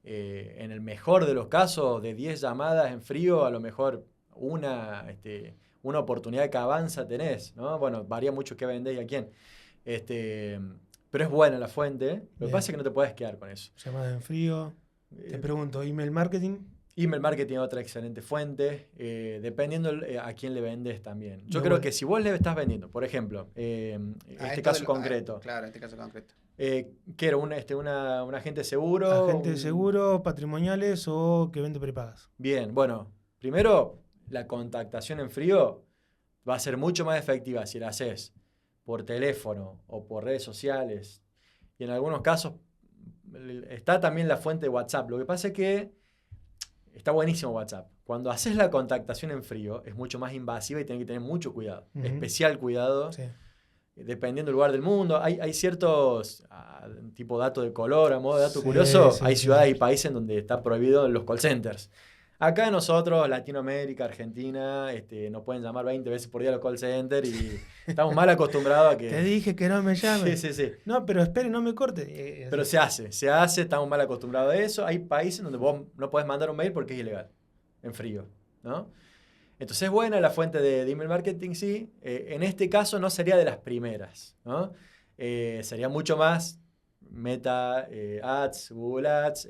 en el mejor de los casos, de 10 llamadas en frío, a lo mejor una oportunidad que avanza tenés, ¿no? Bueno, varía mucho qué vendés y a quién. Pero es buena la fuente. Lo que pasa es que no te puedes quedar con eso. Llamadas en frío. Te pregunto, email marketing. Email marketing es otra excelente fuente, dependiendo a quién le vendes también. Yo creo que si vos le estás vendiendo, por ejemplo, este caso concreto. Claro, este caso concreto. ¿Qué era? Un agente seguro? Agente de seguro, patrimoniales o que vende prepagas. Bien, bueno, primero, la contactación en frío va a ser mucho más efectiva si la haces por teléfono o por redes sociales. Y en algunos casos está también la fuente de WhatsApp. Lo que pasa es que está buenísimo WhatsApp. Cuando haces la contactación en frío es mucho más invasiva y tienes que tener mucho cuidado. Especial cuidado. Sí. Dependiendo del lugar del mundo. Hay ciertos, tipo dato de color, a modo de dato curioso, hay ciudades y países en donde está prohibido los call centers. Acá nosotros, Latinoamérica, Argentina, nos pueden llamar 20 veces por día a los call centers y estamos mal acostumbrados a que... Te dije que no me llames. Sí. No, pero espere, no me corte. Pero se hace, estamos mal acostumbrados a eso. Hay países donde vos no podés mandar un mail porque es ilegal, en frío, ¿no? Entonces es buena la fuente de email marketing, sí. En este caso no sería de las primeras, ¿no? Sería mucho más Meta Ads, Google Ads,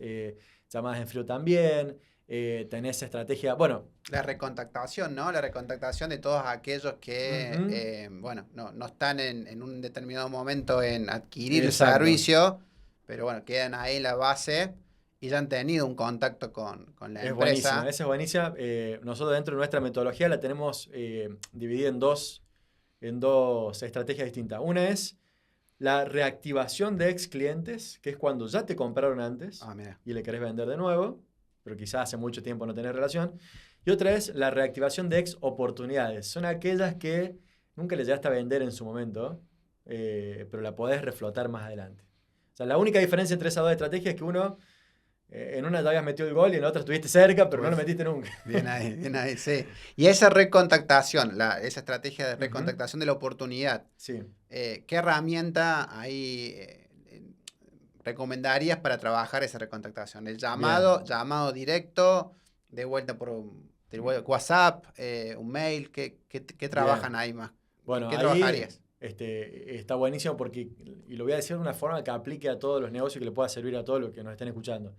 llamadas en frío también. Tenés estrategia, bueno... La recontactación, ¿no? La recontactación de todos aquellos que, no están en un determinado momento en adquirir el servicio, pero bueno, quedan ahí en la base y ya han tenido un contacto con la empresa. Buenísima, esa es buenísima. Nosotros dentro de nuestra metodología la tenemos dividida en dos estrategias distintas. Una es la reactivación de ex clientes, que es cuando ya te compraron antes y le querés vender de nuevo, pero quizás hace mucho tiempo no tenés relación. Y otra es la reactivación de ex oportunidades. Son aquellas que nunca le llegaste a vender en su momento, pero la podés reflotar más adelante. O sea, la única diferencia entre esas dos estrategias es que uno, en una ya habías metido el gol y en la otra estuviste cerca, pero no lo metiste nunca. Bien ahí, sí. Y esa recontactación, esa estrategia de recontactación de la oportunidad, sí. ¿Qué herramienta ahí recomendarías para trabajar esa recontactación? El llamado directo, de vuelta por WhatsApp, un mail, ¿qué trabajan ahí más? Bueno, ¿qué ahí trabajarías? Está buenísimo porque, y lo voy a decir de una forma que aplique a todos los negocios y que le pueda servir a todos los que nos estén escuchando.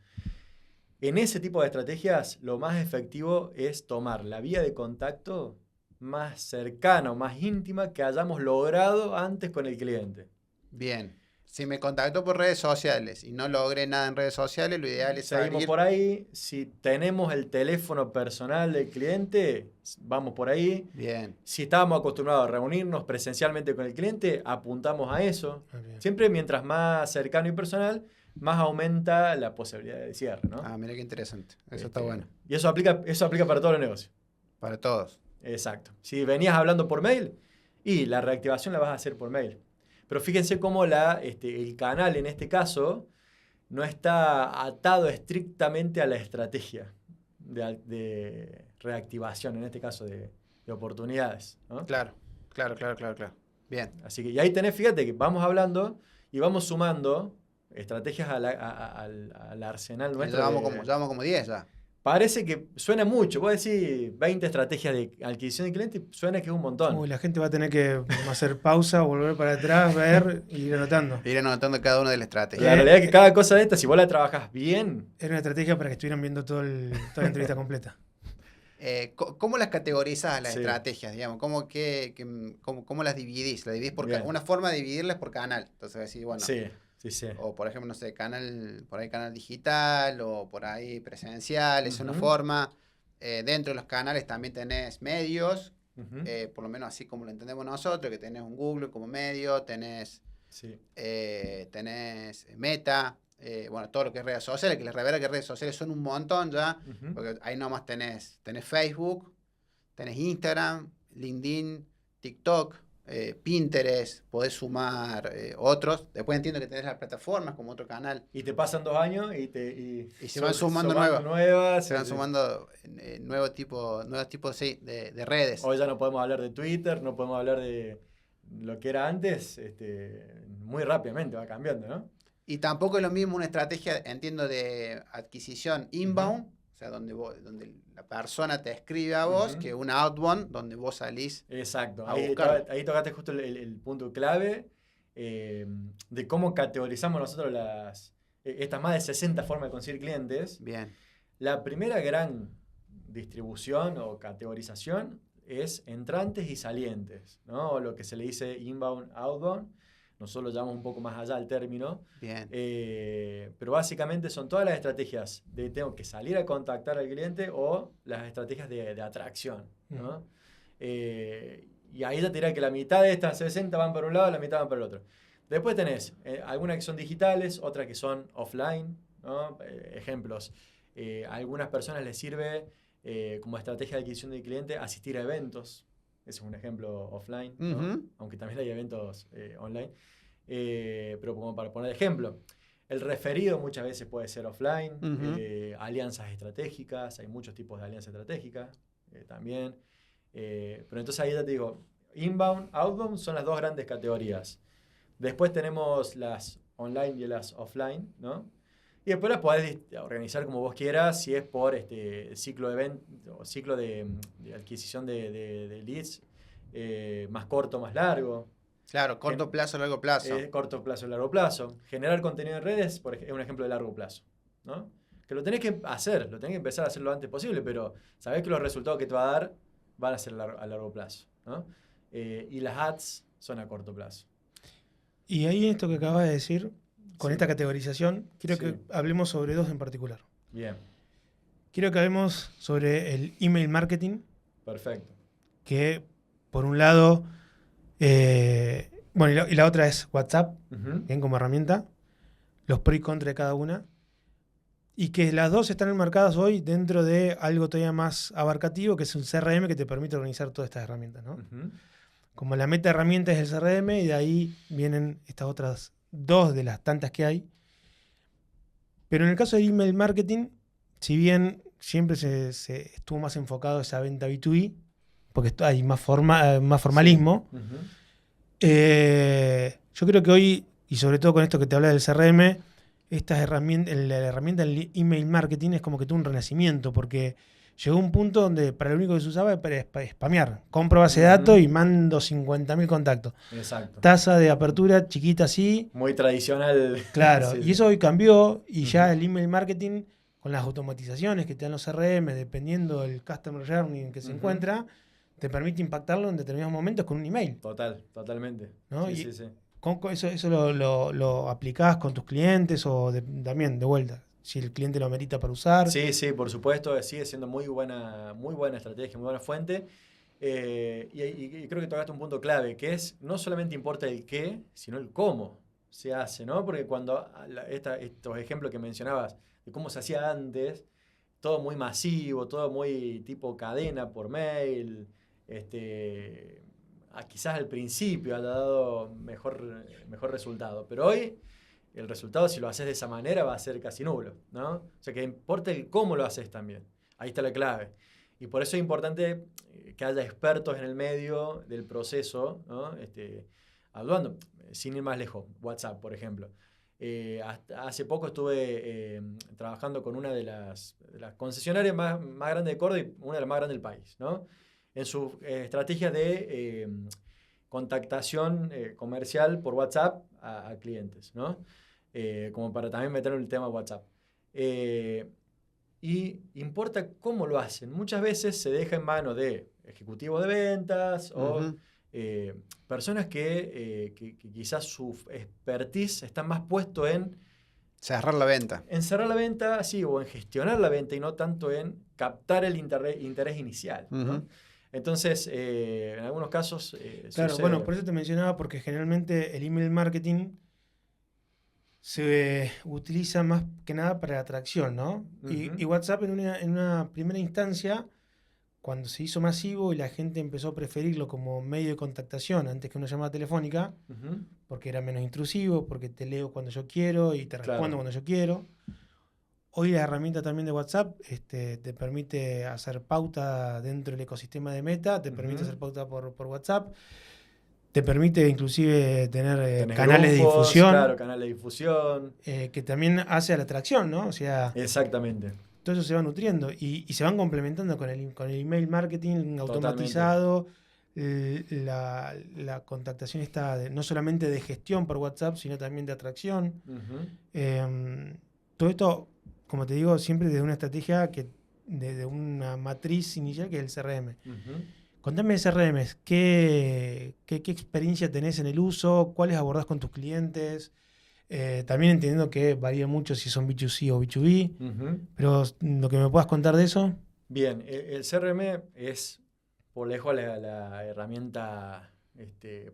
En ese tipo de estrategias, lo más efectivo es tomar la vía de contacto más cercana o más íntima que hayamos logrado antes con el cliente. Bien. Si me contacto por redes sociales y no logré nada en redes sociales, lo ideal es seguimos por ahí. Si tenemos el teléfono personal del cliente, vamos por ahí. Bien. Si estábamos acostumbrados a reunirnos presencialmente con el cliente, apuntamos a eso. Siempre mientras más cercano y personal, más aumenta la posibilidad de cierre, ¿no? Mira qué interesante. Eso está bueno. Y eso aplica para todos los negocios. Para todos. Exacto. Si venías hablando por mail, y la reactivación la vas a hacer por mail. Pero fíjense cómo el canal, en este caso, no está atado estrictamente a la estrategia de reactivación, en este caso de oportunidades, ¿no? Claro. Bien. Así que, y ahí tenés, fíjate que vamos hablando y vamos sumando estrategias al arsenal nuestro. Ya vamos como 10 ya. Parece que suena mucho. Vos decís 20 estrategias de adquisición de clientes, suena que es un montón. Uy, la gente va a tener que hacer pausa, volver para atrás, ver y ir anotando. Ir anotando cada una de las estrategias. La realidad es que cada cosa de estas, si vos la trabajás bien... Era una estrategia para que estuvieran viendo toda la entrevista completa. ¿Cómo las categorizas las estrategias, digamos? ¿Cómo las dividís? ¿Las dividís por una forma de dividirlas por canal? Entonces decís, bueno... Sí. O por ejemplo, no sé, canal digital o por ahí presencial, es una forma. Dentro de los canales también tenés medios, por lo menos así como lo entendemos nosotros, que tenés un Google como medio, tenés Sí. Tenés Meta, bueno, todo lo que es redes sociales, que les revela que redes sociales son un montón ya, porque ahí nomás tenés Facebook, tenés Instagram, LinkedIn, TikTok, Pinterest, podés sumar otros. Después entiendo que tenés las plataformas como otro canal. Y te pasan 2 años Y se van sumando nuevas. Se van sumando nuevos tipos sí, de redes. Hoy ya no podemos hablar de Twitter, no podemos hablar de lo que era antes. Muy rápidamente va cambiando, ¿no? Y tampoco es lo mismo una estrategia, entiendo, de adquisición inbound, o sea, donde la persona te escribe a vos, que una outbound, donde vos salís. Exacto. A Ahí tocaste justo el punto clave de cómo categorizamos nosotros estas más de 60 formas de conseguir clientes. Bien. La primera gran distribución o categorización es entrantes y salientes, ¿no? O lo que se le dice inbound, outbound. Nosotros lo llamamos un poco más allá el término. Bien. Pero básicamente son todas las estrategias de tengo que salir a contactar al cliente o las estrategias de atracción, ¿no? Y ahí ya te diré que la mitad de estas 60 van para un lado, la mitad van para el otro. Después tenés algunas que son digitales, otras que son offline, ¿no? Ejemplos. A algunas personas les sirve como estrategia de adquisición del cliente asistir a eventos. Ese es un ejemplo offline, ¿no? Aunque también hay eventos online. Pero como para poner ejemplo, el referido muchas veces puede ser offline, alianzas estratégicas, hay muchos tipos de alianzas estratégicas también. Pero entonces ahí ya te digo, inbound, outbound son las dos grandes categorías. Después tenemos las online y las offline, ¿no? Y después las podés organizar como vos quieras, si es por ciclo de adquisición de leads, más corto, más largo. Claro, corto plazo, largo plazo. Corto plazo, largo plazo. Generar contenido en redes es un ejemplo de largo plazo, ¿no? Que lo tenés que hacer, lo tenés que empezar a hacer lo antes posible, pero sabés que los resultados que te va a dar van a ser a largo plazo, ¿no? Y las ads son a corto plazo. Y ahí esto que acabas de decir, con esta categorización, quiero que hablemos sobre dos en particular. Bien. Quiero que hablemos sobre el email marketing. Perfecto. Que, por un lado, bueno, y la otra es WhatsApp, bien, como herramienta, los pros y contras de cada una, y que las dos están enmarcadas hoy dentro de algo todavía más abarcativo, que es un CRM que te permite organizar todas estas herramientas, ¿no? Como la meta herramienta es el CRM, y de ahí vienen estas otras dos de las tantas que hay. Pero en el caso del email marketing, si bien siempre se estuvo más enfocado a esa venta B2B, porque hay más formalismo, yo creo que hoy, y sobre todo con esto que te habla del CRM, la herramienta del email marketing es como que tuvo un renacimiento, porque llegó un punto donde para lo único que se usaba era para spamear. Compro base de datos y mando 50.000 contactos. Exacto. Tasa de apertura chiquita así. Muy tradicional. Claro, Sí. Y eso hoy cambió, y ya el email marketing, con las automatizaciones que te dan los CRM, dependiendo del customer journey en que se encuentra, te permite impactarlo en determinados momentos con un email. Totalmente. ¿No? Sí, sí. ¿Eso lo aplicás con tus clientes o también de vuelta? Si el cliente lo amerita para usar. Sí, por supuesto, sigue siendo muy buena estrategia, muy buena fuente. Y creo que tocaste un punto clave, que es no solamente importa el qué, sino el cómo se hace, ¿no? Porque cuando estos ejemplos que mencionabas de cómo se hacía antes, todo muy masivo, todo muy tipo cadena por mail, quizás al principio haya dado mejor resultado, pero hoy el resultado, si lo haces de esa manera, va a ser casi nulo, ¿no? O sea, que importa el cómo lo haces también. Ahí está la clave. Y por eso es importante que haya expertos en el medio del proceso, ¿no? Hablando, sin ir más lejos, WhatsApp, por ejemplo. Hasta hace poco estuve trabajando con una de las concesionarias más grandes de Córdoba y una de las más grandes del país, ¿no? En sus estrategias de contactación comercial por WhatsApp a clientes, ¿no? Como para también meter en el tema WhatsApp. Y importa cómo lo hacen. Muchas veces se deja en manos de ejecutivos de ventas o personas que quizás su expertise está más puesto en cerrar la venta. En cerrar la venta, sí, o en gestionar la venta y no tanto en captar el interés inicial, ¿no? Entonces, en algunos casos Claro, sucede. bueno, por eso te mencionaba, porque generalmente el email marketing se utiliza más que nada para la atracción, ¿no? Y Ujú, WhatsApp en una primera instancia, cuando se hizo masivo y la gente empezó a preferirlo como medio de contactación antes que una llamada telefónica, ujú, porque era menos intrusivo, porque te leo cuando yo quiero y te respondo claro. cuando yo quiero. Hoy la herramienta también de WhatsApp te permite hacer pauta dentro del ecosistema de Meta, te permite Ujú. hacer pauta por WhatsApp, te permite inclusive tener Tenés canales de grupos, claro, difusión, canales de difusión. que también hace a la atracción, ¿no? O sea, Exactamente, todo eso se va nutriendo y se van complementando con el email marketing totalmente. automatizado, la contactación está no solamente de gestión por WhatsApp, sino también de atracción. Ujú, Todo esto, como te digo, siempre desde una estrategia de una matriz inicial que es el CRM. ujú. Contame de CRMs, ¿qué experiencia tenés en el uso? ¿Cuáles abordás con tus clientes? También entendiendo que varía mucho si son B2C o B2B, Ujú. pero lo que me puedas contar de eso. Bien, el CRM es por lejos la herramienta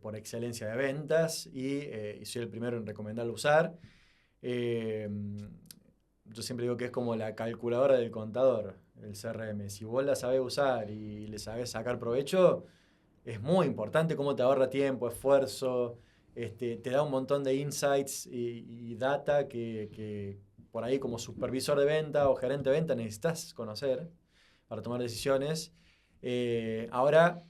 por excelencia de ventas y soy el primero en recomendarlo usar. Eh, yo siempre digo que es como la calculadora del contador, el CRM. Si vos la sabés usar y le sabés sacar provecho, es muy importante cómo te ahorra tiempo, esfuerzo, te da un montón de insights y data que por ahí como supervisor de venta o gerente de venta necesitas conocer para tomar decisiones. Ahora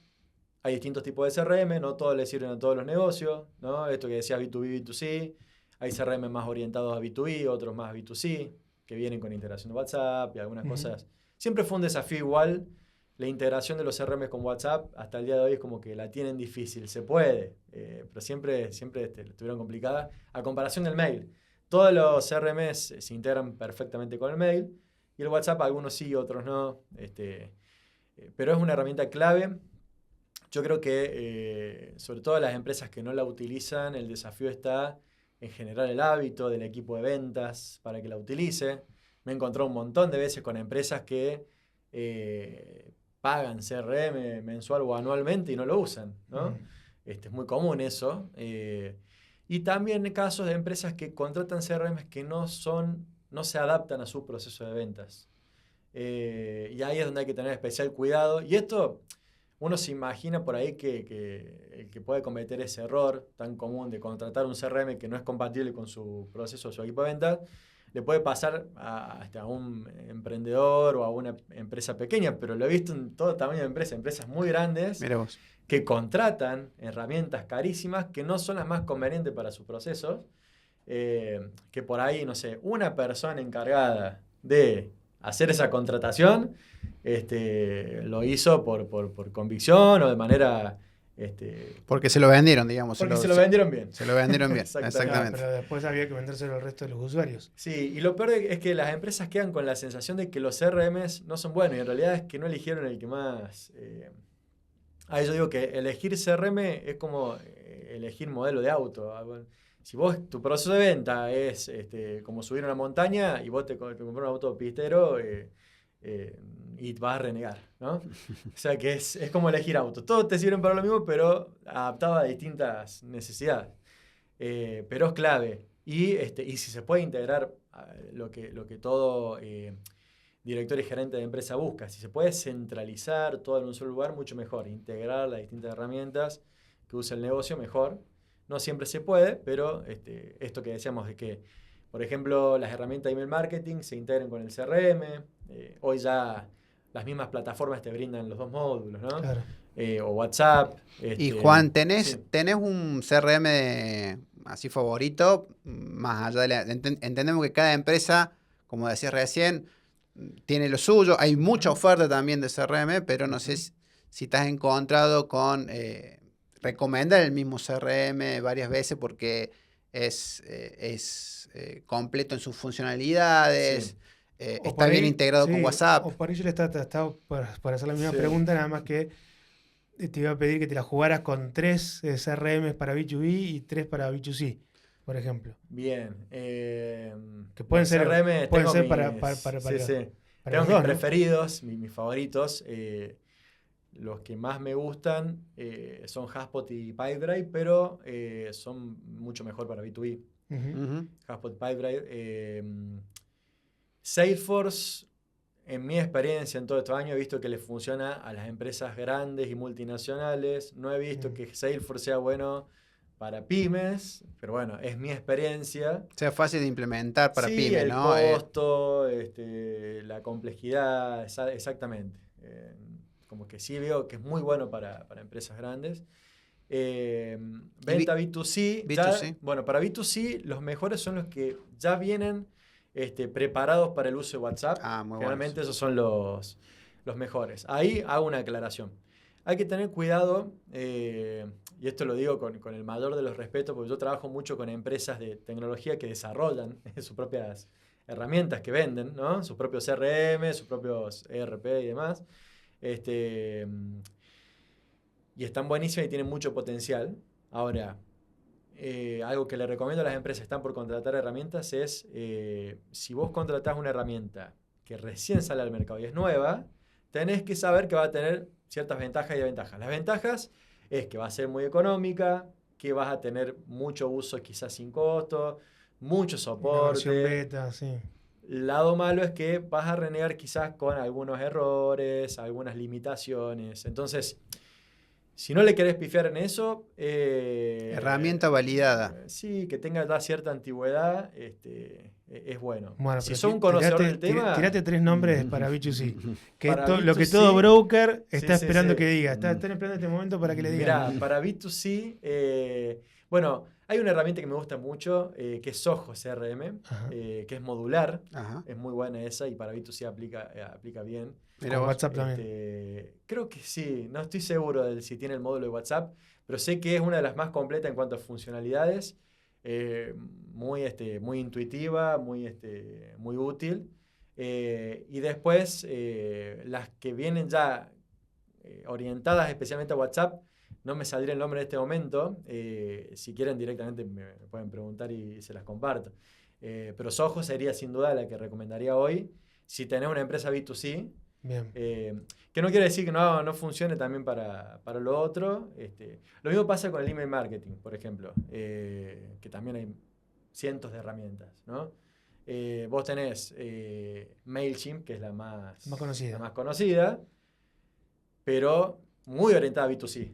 hay distintos tipos de CRM, no todos le sirven a todos los negocios, ¿no? Esto que decías B2B, B2C, hay CRM más orientados a B2B, otros más B2C, que vienen con integración de WhatsApp y algunas Ujú. cosas. Siempre fue un desafío igual. La integración de los CRM con WhatsApp hasta el día de hoy es como que la tienen difícil. Se puede, pero siempre la tuvieron complicada. A comparación del mail. Todos los CRMs se integran perfectamente con el mail y el WhatsApp algunos sí, otros no. Pero es una herramienta clave. Yo creo que sobre todo las empresas que no la utilizan, el desafío está en generar el hábito del equipo de ventas para que la utilice. Me he encontrado un montón de veces con empresas que pagan CRM mensual o anualmente y no lo usan, ¿no? Mm. Es muy común eso. Y también casos de empresas que contratan CRMs que no se adaptan a su proceso de ventas. Y ahí es donde hay que tener especial cuidado. Y esto, uno se imagina por ahí que el que puede cometer ese error tan común de contratar un CRM que no es compatible con su proceso o su equipo de ventas, le puede pasar hasta a un emprendedor o a una empresa pequeña, pero lo he visto en todo tamaño de empresas muy grandes Mira vos. que contratan herramientas carísimas que no son las más convenientes para sus procesos, que por ahí, no sé, una persona encargada de hacer esa contratación, lo hizo por convicción o de manera... Porque se lo vendieron, digamos. porque se lo vendieron bien. Se lo vendieron bien, Exactamente. Claro, exactamente. pero después había que vendérselo al resto de los usuarios. Sí, y lo peor es que las empresas quedan con la sensación de que los CRMs no son buenos y en realidad es que no eligieron el que más... yo digo que elegir CRM es como elegir modelo de auto. Bueno, si vos, tu proceso de venta es como subir una montaña y vos te compras un auto pistero eh, y vas a renegar, ¿no? O sea que es como elegir auto. Todos te sirven para lo mismo, pero adaptado a distintas necesidades. Pero es clave. Y si se puede integrar lo que todo director y gerente de empresa busca, si se puede centralizar todo en un solo lugar, mucho mejor. Integrar las distintas herramientas que usa el negocio, mejor. No siempre se puede, pero esto que decíamos de que, por ejemplo, las herramientas de email marketing se integren con el CRM. Hoy ya las mismas plataformas te brindan los dos módulos, ¿no? Claro. O WhatsApp. Y Juan, Sí. ¿tenés un CRM así favorito? Más allá entendemos que cada empresa, como decías recién, tiene lo suyo. Hay mucha Ujú, oferta también de CRM, pero no sé ujú. si te has encontrado con recomendar el mismo CRM varias veces porque es completo en sus Sí, funcionalidades, O está por bien ahí, integrado con sí, WhatsApp. o por ahí yo le estaba por hacer la misma sí. pregunta, nada más que te iba a pedir que te la jugaras con 3 CRMs para B2B y 3 para B2C, por ejemplo. Bien. Que Bueno, CRM pueden tengo ser mis. para Sí, sí. para Tengo los mis dos, ¿no? preferidos, mis favoritos. los que más me gustan son HubSpot y Pipedrive, pero son mucho mejor para B2B. Ujú. HubSpot, Pipedrive. Salesforce, en mi experiencia en todo estos años, he visto que le funciona a las empresas grandes y multinacionales. No he visto que Salesforce sea bueno para pymes, pero bueno, es mi experiencia. O sea, fácil de implementar para sí, pymes, el ¿no? costo, la complejidad, exactamente. Como que sí veo que es muy bueno para empresas grandes. Venta B2C. B2C. Bueno, para B2C los mejores son los que ya vienen preparados para el uso de WhatsApp. Muy Generalmente bueno. esos son los mejores. Ahí hago una aclaración. Hay que tener cuidado, y esto lo digo con el mayor de los respetos, porque yo trabajo mucho con empresas de tecnología que desarrollan sus propias herramientas que venden, ¿no? Sus propios CRM, sus propios ERP y demás. Y están buenísimas y tienen mucho potencial. Ahora, algo que le recomiendo a las empresas que están por contratar herramientas es, si vos contratás una herramienta que recién sale al mercado y es nueva, tenés que saber que va a tener ciertas ventajas y desventajas. Las ventajas es que va a ser muy económica, que vas a tener mucho uso quizás sin costo, mucho soporte. Una versión beta, sí. Lado malo es que vas a renegar quizás con algunos errores, algunas limitaciones. Entonces, si no le querés pifiar en eso... herramienta validada. Sí, que tenga ya cierta antigüedad, es bueno. Bueno, si pero sos un conocedor del tema... Tirate 3 nombres para B2C. Que Para lo que B2C, todo broker está sí, esperando sí. que diga. Están esperando este momento para que le digan. Mirá, para B2C, bueno, hay una herramienta que me gusta mucho, que es Soho CRM, que es modular. Ajá. Es muy buena esa y para B2C aplica bien. Con WhatsApp también. Creo que sí, no estoy seguro de si tiene el módulo de WhatsApp, pero sé que es una de las más completas en cuanto a funcionalidades, muy intuitiva, muy útil. Y después, las que vienen ya orientadas especialmente a WhatsApp, no me saldría el nombre en este momento. Si quieren directamente me pueden preguntar y se las comparto. Pero Soho sería sin duda la que recomendaría hoy. Si tenés una empresa B2C, Bien. que no quiere decir que no funcione también para lo otro. Lo mismo pasa con el email marketing, por ejemplo, que también hay cientos de herramientas, ¿no? Vos tenés MailChimp, que es la más conocida, pero muy orientada a B2C.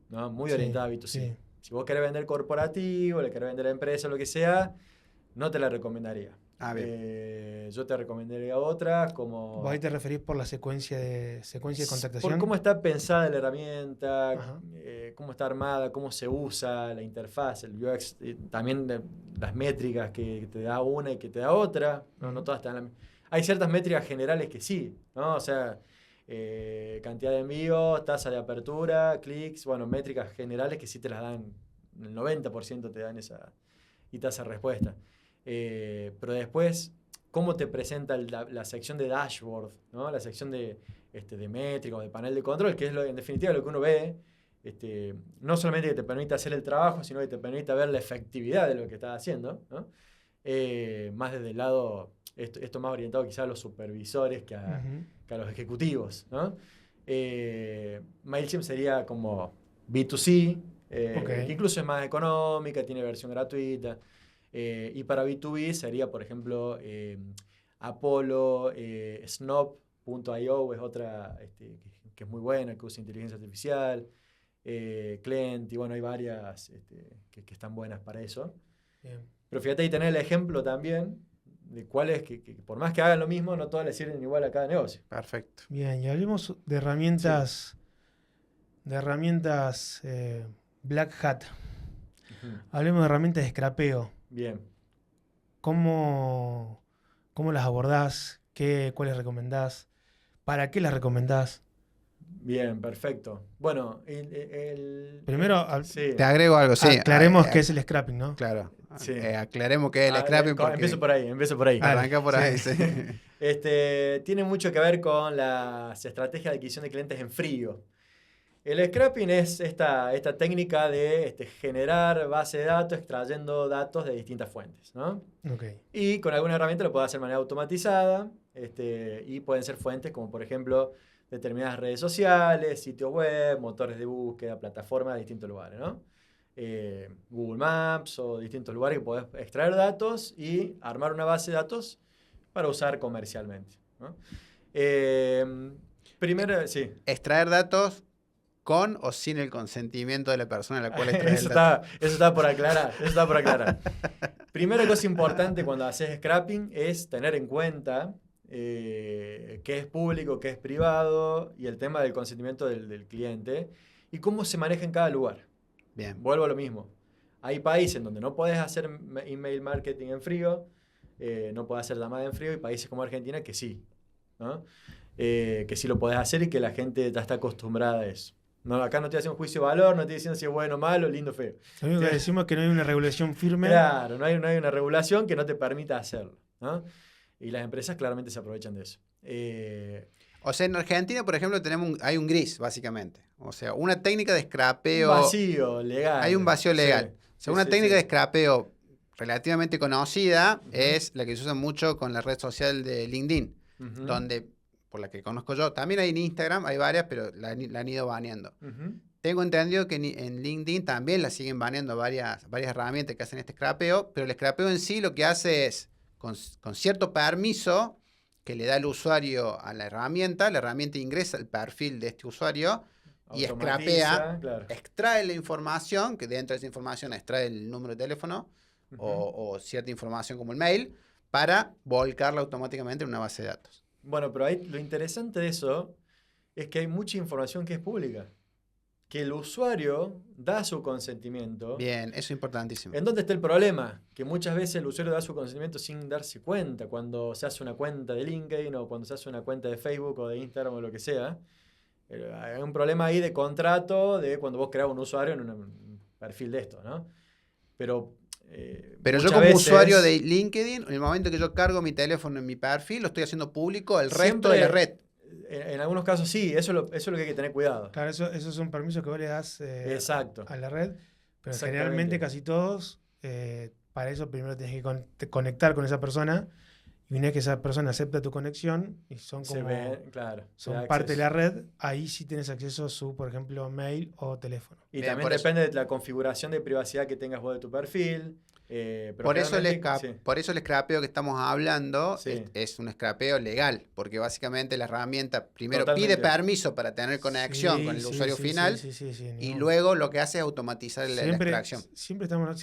¿No? Muy orientada a B2C. Sí. Si vos querés vender corporativo, le querés vender a empresa, lo que sea, no te la recomendaría. Yo te recomendaría otra como... ¿Vos ahí te referís por la secuencia de contactación? Por cómo está pensada la herramienta, cómo está armada, cómo se usa la interfaz, el UX, también las métricas que te da una y que te da otra. No todas están hay ciertas métricas generales que sí, ¿no? O sea, cantidad de envíos, tasa de apertura, clics, bueno, métricas generales que sí te las dan, el 90% te dan esa y tasa de respuesta. Pero después, cómo te presenta la sección de dashboard, ¿no? La sección de métricas, de panel de control, que es en definitiva lo que uno ve, no solamente que te permite hacer el trabajo, sino que te permite ver la efectividad de lo que estás haciendo, ¿no? Más desde el lado, esto más orientado quizás a los supervisores que a los ejecutivos, ¿no? MailChimp sería como B2C, que incluso es más económica, tiene versión gratuita. Y para B2B sería, por ejemplo, Apollo, Snop.io es otra que es muy buena, que usa inteligencia artificial, Client, y bueno, hay varias que están buenas para eso. Bien. Pero fíjate, ahí tenés el ejemplo también de cuáles que por más que hagan lo mismo, no todas le sirven igual a cada negocio. Perfecto. Bien, y hablemos de herramientas, Black Hat. Hablemos de herramientas de scrapeo. Bien. ¿Cómo las abordás? ¿Cuáles recomendás? ¿Para qué las recomendás? Bien, perfecto. Bueno, primero te agrego algo, sí. Aclaremos qué es el scrapping, ¿no? Claro. Sí. Aclaremos qué es el scrapping. Empiezo por ahí. Arranca por ahí, sí. Tiene mucho que ver con las estrategias de adquisición de clientes en frío. El scrapping es esta técnica de generar base de datos extrayendo datos de distintas fuentes, ¿no? Okay. Y con alguna herramienta lo puedes hacer de manera automatizada, y pueden ser fuentes como, por ejemplo, determinadas redes sociales, sitios web, motores de búsqueda, plataformas de distintos lugares, ¿no? Google Maps o distintos lugares que podés extraer datos y armar una base de datos para usar comercialmente, ¿no? Primero, sí. Extraer datos con o sin el consentimiento de la persona a la cual extraes el dato. Eso está por aclarar. Primera cosa importante cuando haces scrapping es tener en cuenta qué es público, qué es privado y el tema del consentimiento del cliente y cómo se maneja en cada lugar. Bien. Vuelvo a lo mismo. Hay países donde no podés hacer email marketing en frío, no podés hacer llamada en frío, y países como Argentina que sí, ¿no? Que sí lo podés hacer y que la gente ya está acostumbrada a eso. No, acá no estoy haciendo un juicio de valor, no estoy diciendo si es bueno o malo, lindo o feo. Lo único que decimos es que no hay una regulación firme. Claro, no hay una regulación que no te permita hacerlo, ¿no? Y las empresas claramente se aprovechan de eso. O sea, en Argentina, por ejemplo, hay un gris, básicamente. O sea, una técnica de scrapeo... Un vacío legal. Hay un vacío legal. Sí. O sea, una técnica de scrapeo relativamente conocida es la que se usa mucho con la red social de LinkedIn, donde, por la que conozco yo, también hay en Instagram, hay varias, pero la han ido baneando. Tengo entendido que en LinkedIn también la siguen baneando varias herramientas que hacen este scrapeo, pero el scrapeo en sí lo que hace es, con cierto permiso que le da el usuario a la herramienta ingresa el perfil de este usuario y scrapea, claro. Extrae la información, que dentro de esa información extrae el número de teléfono o cierta información como el mail, para volcarla automáticamente en una base de datos. Bueno, pero ahí lo interesante de eso es que hay mucha información que es pública, que el usuario da su consentimiento. Bien, eso es importantísimo. ¿En dónde está el problema? Que muchas veces el usuario da su consentimiento sin darse cuenta. Cuando se hace una cuenta de LinkedIn o cuando se hace una cuenta de Facebook o de Instagram o lo que sea, hay un problema ahí de contrato de cuando vos creas un usuario en un perfil de esto, ¿no? Pero yo como usuario de LinkedIn, en el momento que yo cargo mi teléfono en mi perfil, lo estoy haciendo público al resto de la red. En algunos casos sí, eso es lo que hay que tener cuidado. Claro, esos son permisos que vos le das Exacto. a la red, pero generalmente casi todos, para eso primero tienes que conectar con esa persona, y una vez que esa persona acepta tu conexión y son parte de la red, ahí sí tienes acceso a su, por ejemplo, mail o teléfono. Y bien, también depende de la configuración de privacidad que tengas vos de tu perfil. Por eso el scrapeo que estamos hablando es un scrapeo legal, porque básicamente la herramienta primero pide permiso para tener conexión con el usuario final y luego lo que hace es automatizar la extracción. Siempre estamos...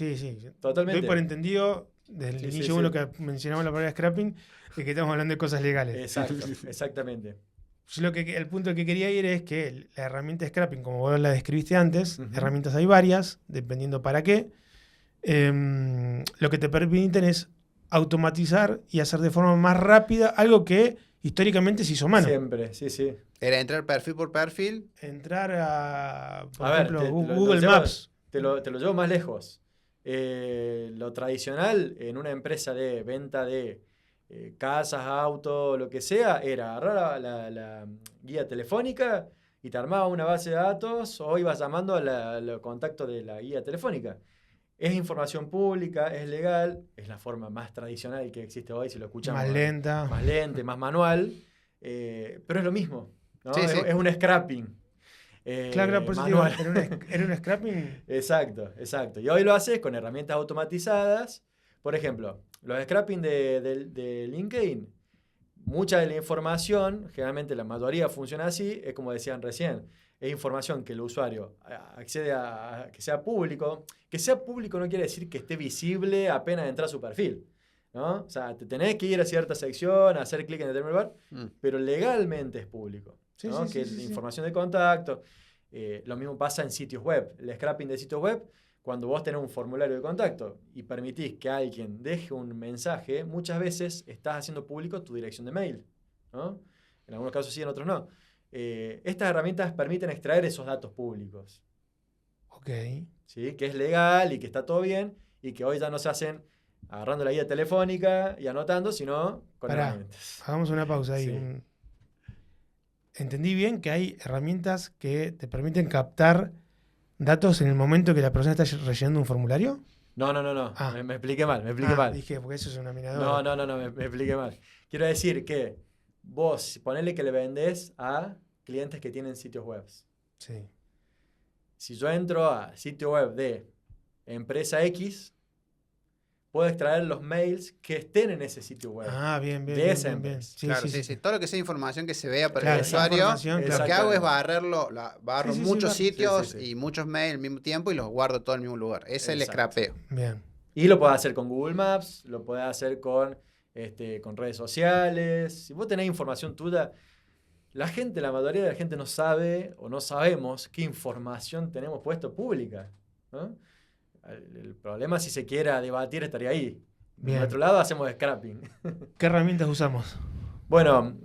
Totalmente. Doy por entendido, desde el inicio uno que mencionamos la palabra scrapping, de que estamos hablando de cosas legales. Exacto, exactamente. El punto que quería ir es que la herramienta de scrapping, como vos la describiste antes, herramientas hay varias, dependiendo para qué. Lo que te permiten es automatizar y hacer de forma más rápida algo que históricamente se hizo a mano. Siempre, sí. Era entrar perfil por perfil. Entrar a, por ejemplo, Google Maps. Te lo llevo más lejos. Lo tradicional en una empresa de venta de casas, autos, lo que sea, era agarrar la guía telefónica y te armaba una base de datos o ibas llamando a los contactos de la guía telefónica. Es información pública, es legal, es la forma más tradicional que existe hoy, si lo escuchamos. Más lenta. Más lenta, más manual, pero es lo mismo, ¿no? Sí. Es un scrapping. Claro, por eso digo, era un scrapping. Exacto. Y hoy lo haces con herramientas automatizadas. Por ejemplo, los scrapping de LinkedIn, mucha de la información, generalmente la mayoría funciona así, es como decían recién, es información que el usuario accede a que sea público. Que sea público no quiere decir que esté visible apenas entra a su perfil, ¿no? O sea, te tenés que ir a cierta sección, hacer clic en determinado lugar, pero legalmente es público, ¿no? Que es información de contacto. Lo mismo pasa en sitios web. El scrapping de sitios web, cuando vos tenés un formulario de contacto y permitís que alguien deje un mensaje, muchas veces estás haciendo público tu dirección de mail, ¿no? En algunos casos sí, en otros no. Estas herramientas permiten extraer esos datos públicos. Ok. ¿Sí? Que es legal y que está todo bien y que hoy ya no se hacen agarrando la guía telefónica y anotando, sino con herramientas. Hagamos una pausa ahí. Sí. Entendí bien que hay herramientas que te permiten captar datos en el momento que la persona está rellenando un formulario. No. Me expliqué mal. Dije, porque eso es una minadora. No, me expliqué mal. Quiero decir que vos, ponele que le vendés a clientes que tienen sitios web. Sí. Si yo entro a sitio web de empresa X, puedo extraer los mails que estén en ese sitio web. Ah, bien, de bien, esa bien, bien. empresa. Sí, Claro, sí, sí. Todo lo que sea información que se vea para Claro, el esa usuario, información, lo claro. que hago es barro Sí, sí, muchos sí, sitios sí, sí. y muchos mails al mismo tiempo y los guardo todo en el mismo lugar. Ese es el Exacto. scrapeo. Bien. Y lo podés hacer con Google Maps, lo podés hacer con redes sociales. Si vos tenés información tuya, la mayoría de la gente no sabe o no sabemos qué información tenemos puesto pública, ¿no? El problema, si se quiera debatir, estaría ahí. De Bien. nuestro lado hacemos scrapping. ¿Qué herramientas usamos? Bueno,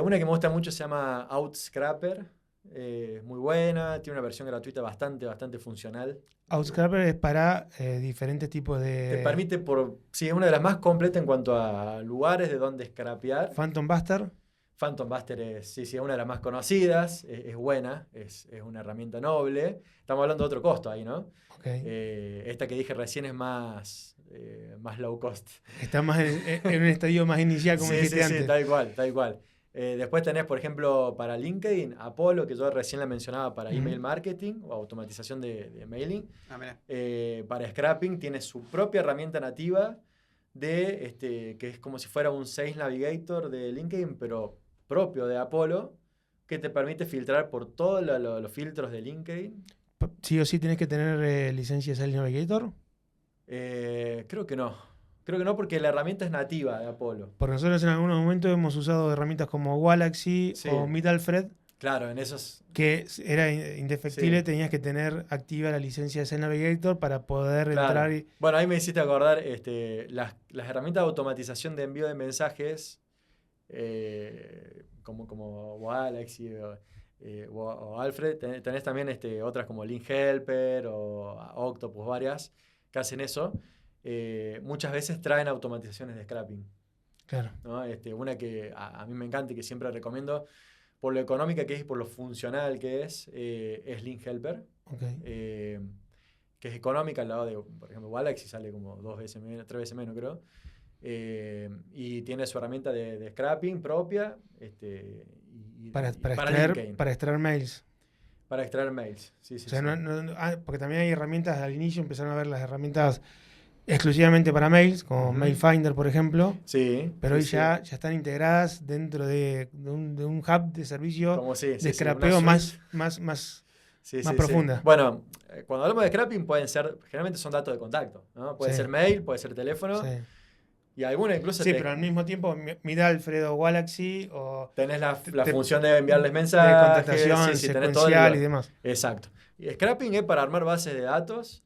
una que me gusta mucho se llama Outscraper. Muy buena, tiene una versión gratuita bastante funcional. Outscraper es para diferentes tipos Te de... permite, sí, es una de las más completas en cuanto a lugares de donde scrapear. Phantom Buster. Phantom Buster es una de las más conocidas, es buena, es una herramienta noble. Estamos hablando de otro costo ahí, ¿no? Okay. Esta que dije recién es más low cost. Está más en un estadio más inicial, como dijiste antes. Sí, tal cual. Después tenés, por ejemplo, para LinkedIn, Apollo, que yo recién la mencionaba para email marketing o automatización de mailing. Para scrapping tiene su propia herramienta nativa que es como si fuera un Sales Navigator de LinkedIn, pero propio de Apollo, que te permite filtrar por todos los filtros de LinkedIn. ¿Sí o sí tenés que tener licencia de Sales Navigator? Creo que no. Creo que no, porque la herramienta es nativa de Apollo. Porque nosotros en algunos momentos hemos usado herramientas como Galaxy o Meet-Alfred. Claro, en esos... Que era indefectible, Sí. tenías que tener activa la licencia de Sales Navigator para poder entrar y... Bueno, ahí me hiciste acordar las herramientas de automatización de envío de mensajes, como Galaxy o Alfred. Tenés también otras como Link Helper o Octopus, varias, que hacen eso. Muchas veces traen automatizaciones de scrapping. Claro. ¿No? Una que a mí me encanta y que siempre recomiendo, por lo económica que es y por lo funcional que es Link Helper. Okay. Que es económica al lado de, por ejemplo, Galaxy sale como 2 veces menos, 3 veces menos, creo. Y tiene su herramienta de scrapping propia. Para extraer mails. Para extraer mails, sí. O sea, porque también hay herramientas, al inicio empezaron a ver las herramientas exclusivamente para mails, como MailFinder, por ejemplo. Sí. Pero hoy ya están integradas dentro de un hub de servicio de scrapeo más profunda. Bueno, cuando hablamos de scrapping generalmente son datos de contacto, ¿no? Puede ser mail, puede ser teléfono. Sí. Y alguna incluso... Sí, pero al mismo tiempo, Meet-Alfred o Galaxy o... Tenés la función de enviarles mensajes. De contactación secuencial y demás. Exacto. Y scrapping es para armar bases de datos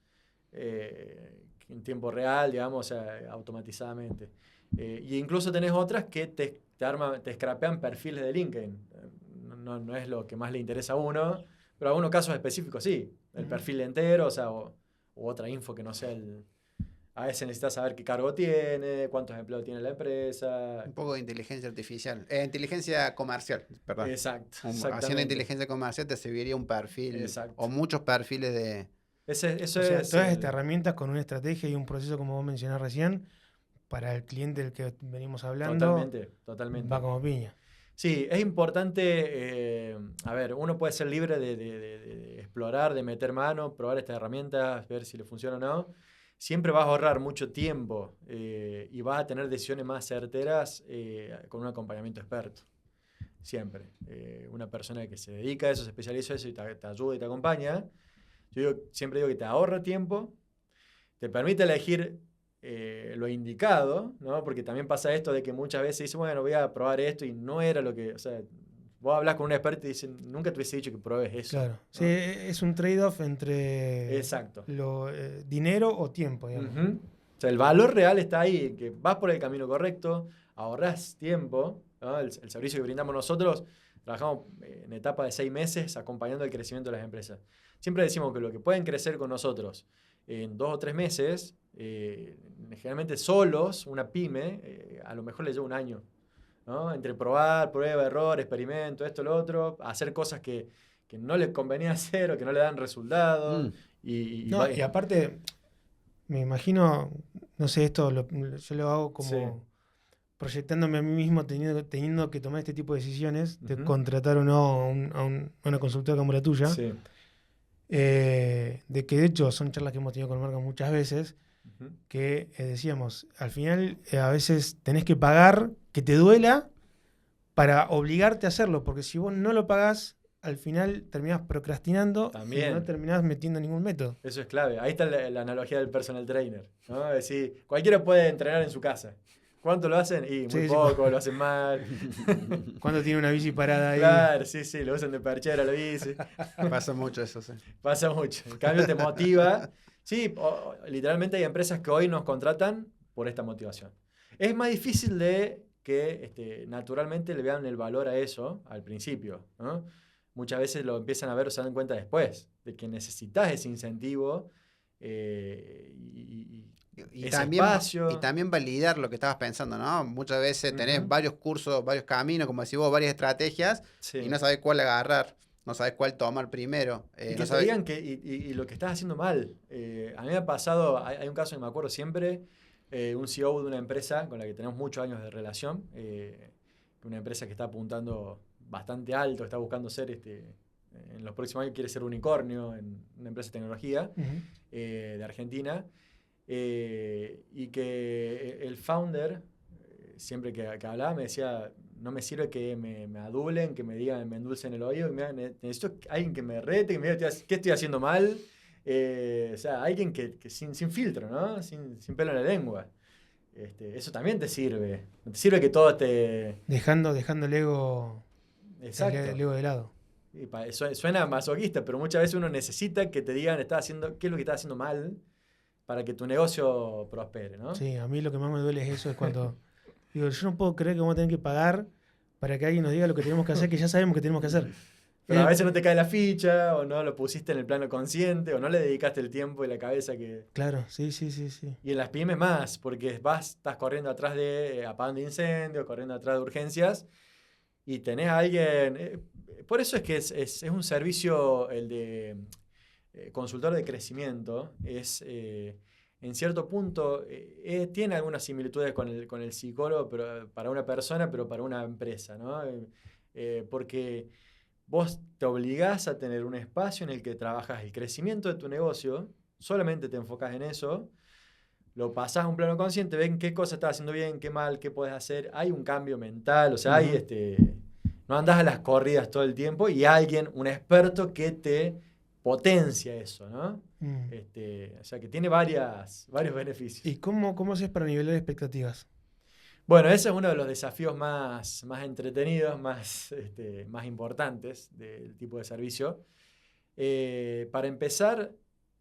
en tiempo real, digamos, automatizadamente. Y incluso tenés otras que te scrapean perfiles de LinkedIn. No es lo que más le interesa a uno, pero en algunos casos específicos sí. El perfil entero, o otra info que no sea el... A veces necesitas saber qué cargo tiene, cuántos empleados tiene la empresa. Un poco de inteligencia artificial. Inteligencia comercial, perdón. Exacto. Haciendo inteligencia comercial te serviría un perfil. Exacto. O muchos perfiles de... Todas estas herramientas con una estrategia y un proceso, como vos mencionás recién, para el cliente del que venimos hablando. Totalmente. Va como piña. Sí, es importante, uno puede ser libre de explorar, de meter mano, probar estas herramientas, ver si le funciona o no. Siempre vas a ahorrar mucho tiempo y vas a tener decisiones más certeras con un acompañamiento experto. Siempre. Una persona que se dedica a eso, se especializa en eso y te ayuda y te acompaña. Siempre digo que te ahorra tiempo, te permite elegir lo indicado, ¿no? Porque también pasa esto de que muchas veces dicen, bueno, voy a probar esto y no era lo que... O sea, vos hablas con un experto y te dicen, nunca te hubiese dicho que pruebes eso. Claro. ¿No? Sí, es un trade-off entre dinero o tiempo, digamos. O sea, el valor real está ahí, que vas por el camino correcto, ahorrás tiempo, ¿no? El servicio que brindamos nosotros, trabajamos en etapa de 6 meses acompañando el crecimiento de las empresas. Siempre decimos que lo que pueden crecer con nosotros en 2 o 3 meses, generalmente solos, una pyme, a lo mejor le lleva un año, ¿no? Entre probar, prueba, error, experimento, esto, lo otro, hacer cosas que no les convenía hacer o que no le dan resultados. Y aparte, me imagino, no sé, esto yo lo hago como... Sí. proyectándome a mí mismo, teniendo que tomar este tipo de decisiones, de Ujú. contratar o no a una consultora como la tuya, Sí. de que de hecho son charlas que hemos tenido con Marco muchas veces, Ujú. que decíamos, al final a veces tenés que pagar, que te duela, para obligarte a hacerlo, porque si vos no lo pagás, al final terminás procrastinando y También. no terminás metiendo ningún método. Eso es clave. Ahí está la analogía del personal trainer, ¿no? Es decir, cualquiera puede entrenar en su casa. ¿Cuánto lo hacen? Y muy Sí, sí, poco, lo hacen mal. Cuando tiene una bici parada ahí. Claro, sí, lo usan de perchera, lo bici. Pasa mucho eso, sí. Pasa mucho. En cambio te motiva. Sí, literalmente hay empresas que hoy nos contratan por esta motivación. Es más difícil de que naturalmente le vean el valor a eso al principio, ¿no? Muchas veces lo empiezan a ver o se dan cuenta después de que necesitas ese incentivo y ese también, espacio. y también validar lo que estabas pensando, ¿no? Muchas veces tenés Ujú. varios cursos, varios caminos, como decís vos, varias estrategias, Sí. y no sabés cuál agarrar, no sabés cuál tomar primero. Y que no te sabés... digan que y lo que estás haciendo mal. A mí me ha pasado, hay un caso que me acuerdo siempre, un CEO de una empresa con la que tenemos muchos años de relación, una empresa que está apuntando bastante alto, está buscando ser, en los próximos años quiere ser unicornio en una empresa de tecnología Ujú. de Argentina, y que el founder, siempre que hablaba, me decía, no me sirve que me adulen, que me digan, me endulcen el oído, necesito alguien que me rete, que me diga qué estoy haciendo mal. O sea, alguien que sin filtro, ¿no? Sin pelo en la lengua. Eso también te sirve. No te sirve que todo te... Dejando el ego, Exacto. el ego de lado. Y suena masoquista, pero muchas veces uno necesita que te digan qué es lo que estás haciendo mal para que tu negocio prospere, ¿no? Sí, a mí lo que más me duele es eso, es cuando digo, yo no puedo creer que vamos a tener que pagar para que alguien nos diga lo que tenemos que hacer, que ya sabemos que tenemos que hacer. Pero a veces no te cae la ficha, o no lo pusiste en el plano consciente, o no le dedicaste el tiempo y la cabeza que... Claro, sí. Y en las pymes más, porque estás corriendo atrás de apagando incendios, corriendo atrás de urgencias, y tenés a alguien... por eso es que es un servicio, el de consultor de crecimiento, en cierto punto, tiene algunas similitudes con el psicólogo pero, para una persona, pero para una empresa, ¿no? Porque vos te obligás a tener un espacio en el que trabajas el crecimiento de tu negocio, solamente te enfocas en eso, lo pasás a un plano consciente, ven qué cosa estás haciendo bien, qué mal, qué puedes hacer, hay un cambio mental, o sea, hay no andás a las corridas todo el tiempo y alguien, un experto que te potencia eso, ¿no? Mm. O sea, que tiene varios beneficios. ¿Y cómo haces para nivelar expectativas? Bueno, ese es uno de los desafíos más entretenidos, más importantes del tipo de servicio. Para empezar,